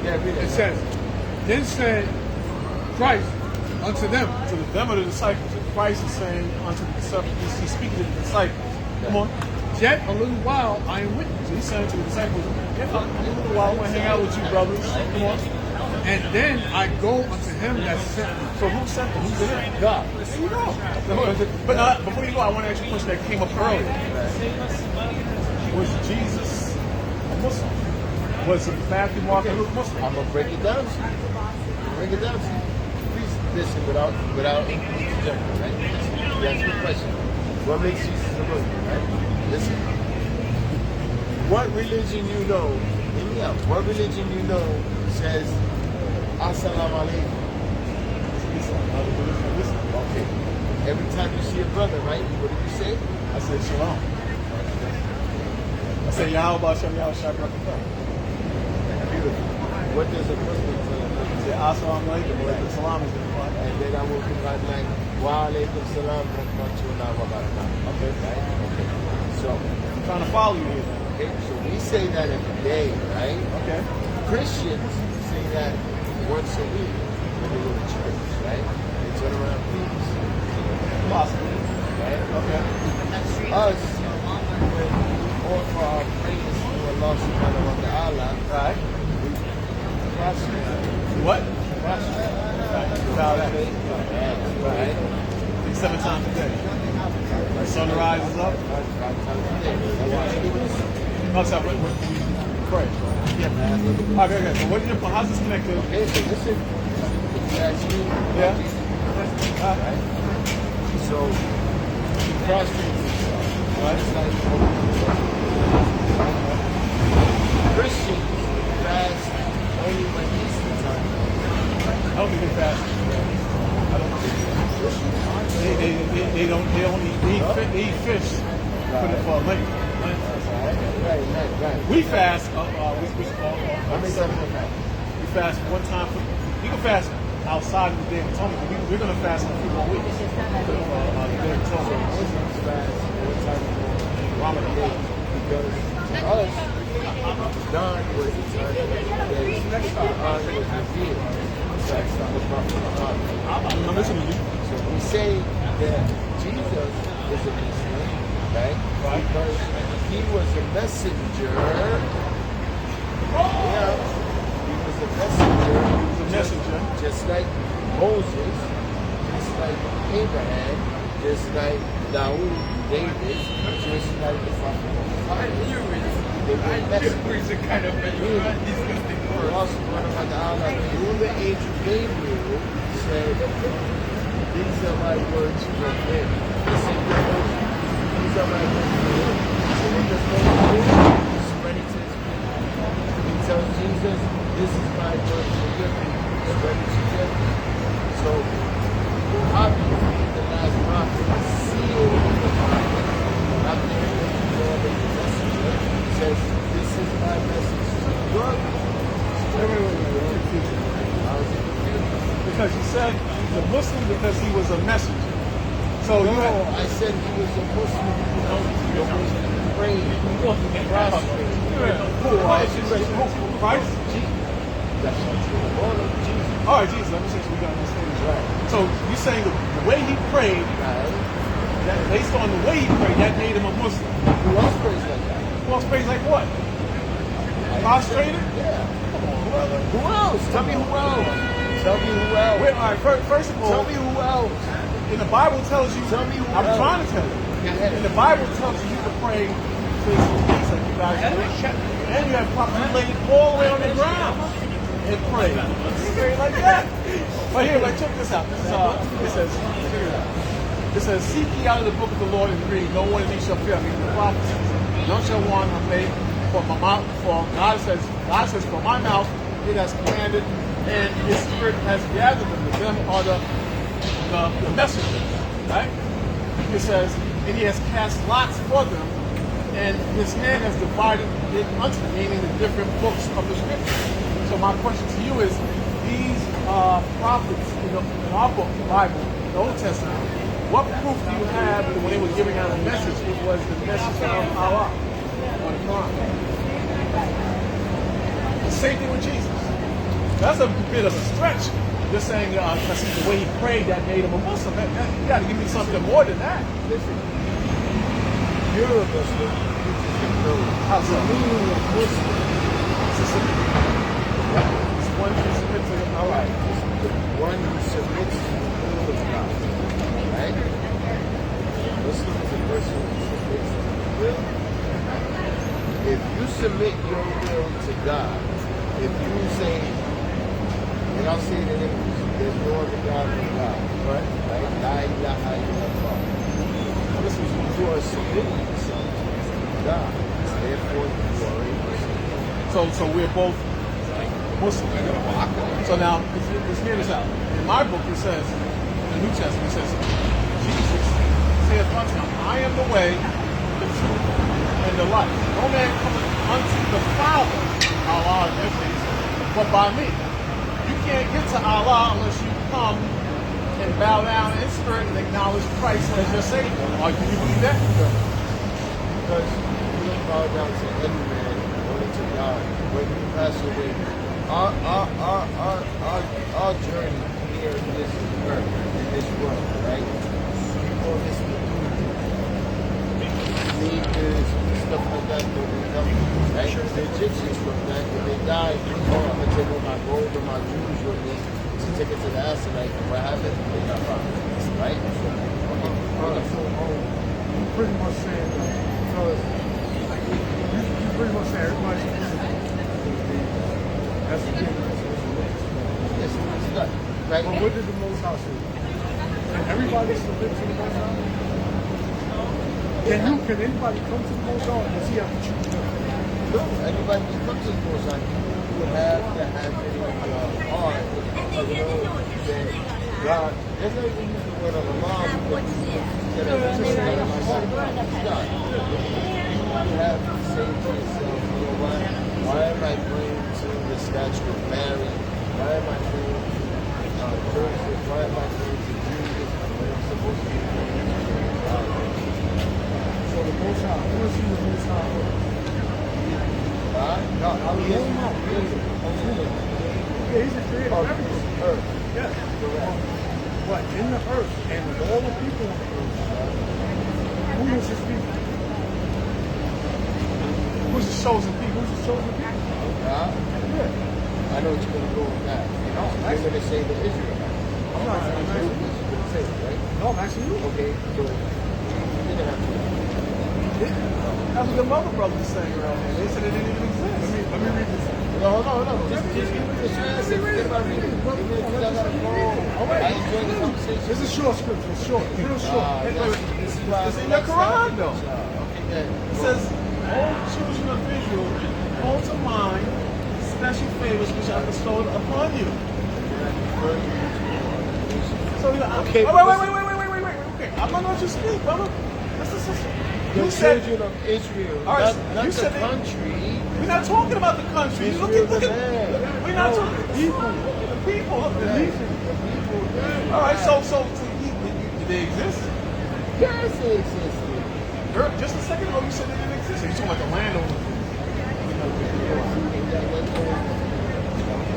Yeah, read It says, then said Christ unto them. To them are the disciples. And Christ is saying unto the disciples, he's speaking to the disciples. Come on. Yet a little while I am with you. So he's saying to the disciples, in a little while, I'm going to hang out with you, brothers. Come on. And then I go unto him that sent me. So who sent them? Who did it? God. There you go. But before you go, I want to ask you a question that came up earlier. Was Jesus a Muslim? Was Matthew, Mark, and Luke Muslim? I'm gonna break it down to you. Break it down to you. Please listen without interjecting, right? You ask me a question. What makes Jesus a Muslim, right? Listen. What religion you know? Hear me out. What religion you know says Assalamu alaikum? Okay. Every time you see a brother, right? What do you say? I said shalom. I said Yahweh Shem Yahweh Shai Barakatah. Beautiful. What does a Muslim say? I said Assalamu alaikum. Alaikum salam is in the Bible. And then I will provide like wa alaikum salam wa rahmatullahi wa barakatuh. Okay, right? Okay. So I'm trying to follow you here. okay, so we say that every day, right? Okay. Christians say that once a week when they go to church, right? They turn around please. Possibly. Right? Okay. Us, when we offer our praise to Allah subhanahu wa ta'ala, Right. we prostrate. What? Prostrate. Bow that. Right? Think 7 times a day. When sun rises up. Five times a day. That's why I do this. No, sorry, what do we pray? Yeah, man. Okay. So what is your, how's this connected? Okay, so listen. If you ask me, Yeah. right? So, he prostrates himself. Right. Just like Christians fast only when Easter time. I don't think they fast. I don't think they don't. They only eat fish for Lent. Right. We fast. We fast one time. You can fast outside of the Day of Atonement, but we're going to fast in a few more weeks. The Day of Atonement. Muslims fast one time a Ramadan. Because to us, Ramadan was the time that Quran was revealed. That's the Prophet Muhammad. I'm listening to you. So we say that Jesus is a Muslim, right? Because he was a messenger. Yeah, he was a messenger. Just like Moses, just like Abraham, just like Dawood, David, just like the Prophet Muhammad. They were messengers. Allah subhanahu wa ta'ala, through the angel Gabriel, said, these are my words from him. These are my words from him. So what does Moses do? He's spreading to his people. He tells Jesus, this is my word for your people. Spread it to them. So, obviously, the last prophet sealed the prophet. After he was the messenger, says, this is my message to your people. Because you said he's a Muslim because he was a messenger. So no, I said he was a Muslim because he was praying, prostrate. Who? Christ? That's not true. All of Jesus. All right, Jesus. Let me see if we got understand this right. So you're saying the way he prayed, that based on the way he prayed, that made him a Muslim. Who else prays like that? Who else prays like what? Prostrated? Yeah. Who else? Tell me who else. Tell me who else. Wait, all right, first of all, tell me who else. In the Bible tells you, tell me who I'm else. trying to tell you. In the Bible tells you to pray to his knees like you guys do. And you have properly laid all the way on the ground and pray. You pray like that. But here, like, check this out. It says, seek ye out of the book of the Lord and read. No one of these shall fail. The prophecies. none shall want to make for my mouth. For God says, for my mouth it has commanded, and His Spirit has gathered them. Them are the messengers, right? It says, and He has cast lots for them, and His hand has divided it unto them, meaning the different books of the Scripture. So my question to you is, these prophets in our book, the Bible, the Old Testament, what proof do you have that when they were giving out a message, it was the message of Allah or the Quran? The same thing with Jesus. That's a bit of a stretch. Just saying, that's the way he prayed that made him a Muslim. You got to give me something more than that. Listen, you're a Muslim, you just know. How's The that? meaning of Muslim It's one who submits to Allah. the one who submits to the will of God. Right? Muslim is a person who submits to the will. If you submit your will to God, if you say, and I'll say it in English, there's no other God than God. Right? La ilaha illallah. You are submitting yourself to God. Therefore, you are a Muslim. So we're both Muslim. So now, let's hear this out. In my book, it says, in the New Testament, it says, Jesus saith unto him, I am the way, the truth, and the life. No man cometh unto the Father, Allah, but by me. You can't get to Allah unless you come and bow down in spirit and acknowledge Christ as your Savior. Do you believe that? Because you don't bow down to any man, only to God. When you pass away, our journey here in this earth, in this world, right? We call this meters, stuff like that, right? The Egyptians from that, when they died, I'm gonna take all my gold and my jewels with me to take it to the Islamic. What happened? They got robbed, right? So you pretty much saying that because you pretty much say everybody's that's the thing. Yes, it's not. Right? But what did the Most High say? Can everybody submit to the Most High? Can anybody come to the Most High, or does he have to choose them? No, anybody who comes to the Most High, you would have to have it in your heart to know that God, let's not even use the word of Allah, but you have to say to yourself, you know what, why am I going to the statue of Mary? Why am I going to Joseph? Why am I going to Jesus when I'm supposed to be going to God? So the Most High, I want to see the Most High. No, he is. Yeah, he's the creator of everything. Earth. Yeah. But in the earth and with all the people on the earth, who is his people? Who's the chosen people? Who's his chosen people? God? Yeah. I know what you're going to go with that. You're going to say the Israelites. I'm not asking you. You're going to say it, right? No, I'm asking you. Okay, so you didn't have to. That's what the mother brothers are saying around here. They said it didn't even exist. Let me read this. No. Just give me the chance. Forget about reading. I gotta go. I enjoy the conversation. This is short scripture. It's short. It's real short. This is why It's in the Quran, though. Okay, It says, all children of Israel, call to mind special favors which I bestowed upon you. So, Okay, wait. Okay, I'm not going to speak, brother. the You said, children of Israel, all right, not you the said that- country. we're not talking about the country. Look Israel at, the man. we're not talking people. The people. Look, the people. All right, so do they exist? Yes, it existed. Just a second ago, you said they didn't exist. So you're talking about the landowners.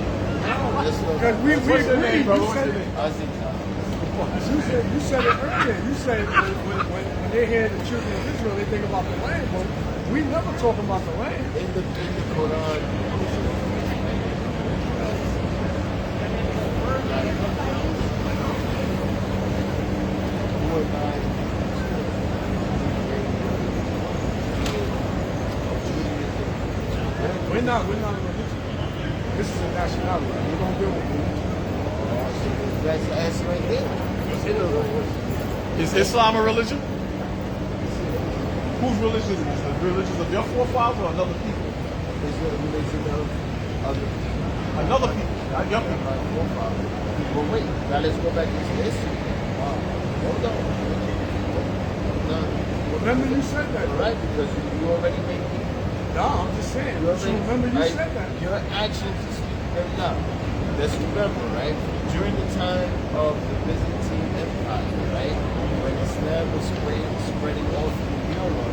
Because we What's your agree. name, brother? You What's your said, name? you said it earlier. You said when they hear the children of Israel, they think about the land. But we never talk about the land. In the Quran, We're not a religion. This is a nationality. We don't deal with religion. that's right there. Is Islam a religion? Whose religion is this? The religions of your forefathers or another people? It's the religion of other people. Another people, not your people. My forefathers. But wait, now let's go back into history. Hold on. Hold on. Remember you said that. Right, because you already made me. No, I'm just saying. Remember you said that. Your actions is speaking very loud. Let's remember, right? During the time of the Byzantine Empire, right? When Islam was spreading all through Europe,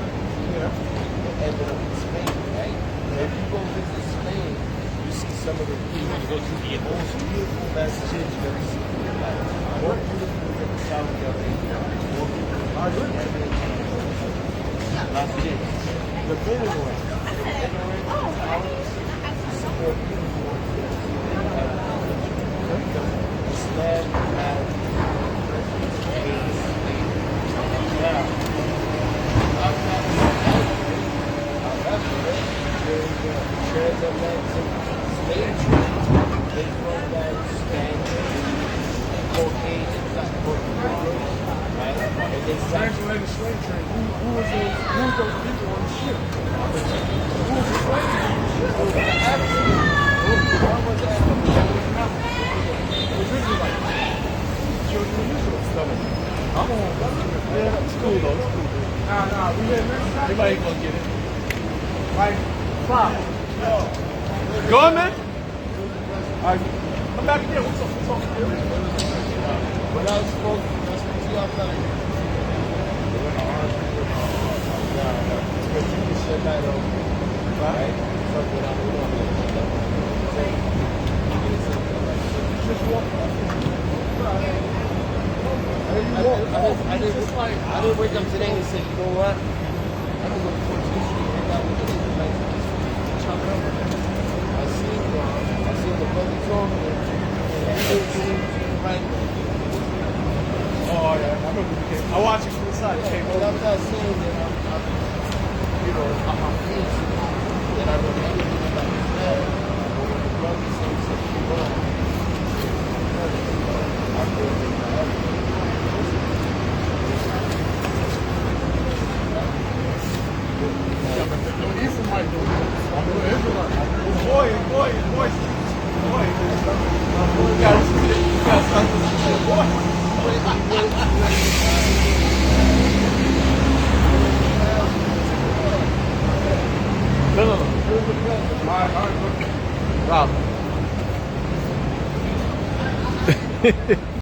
it ended up in Spain, right? If you go visit Spain, you see some of the most beautiful messages you've ever seen in your life. More beautiful than Saudi Arabia. More beautiful than Las Vegas. The middle one. More beautiful Islam has now, during the transatlantic slave trade, they brought down Spanish, Caucasians, right? And they Transatlantic slave trade. Who was those people on the ship? Who was the slave trade on the ship? the Africans. One was African. It was Israelite. Children of Israel. Yeah, it's cool though. It's cool. Nah, we had next time. Everybody ain't gonna get it. Like, five. Go on, man. All right, come back again. What's up? What's up? When I was supposed to y'all telling you. They went to argue with because you can shed light on right? Something I don't know. Just walk I didn't wake up today and say, you know what? I don't go to court history and hang out with this. Like, chop it up with them. I seen the brother talking and right. Oh yeah, I remember you came. I watched you from the side. You came But over. I'm not saying that I'm pleased that I know anything about this man. But when the brother says something wrong, I feel that Rob.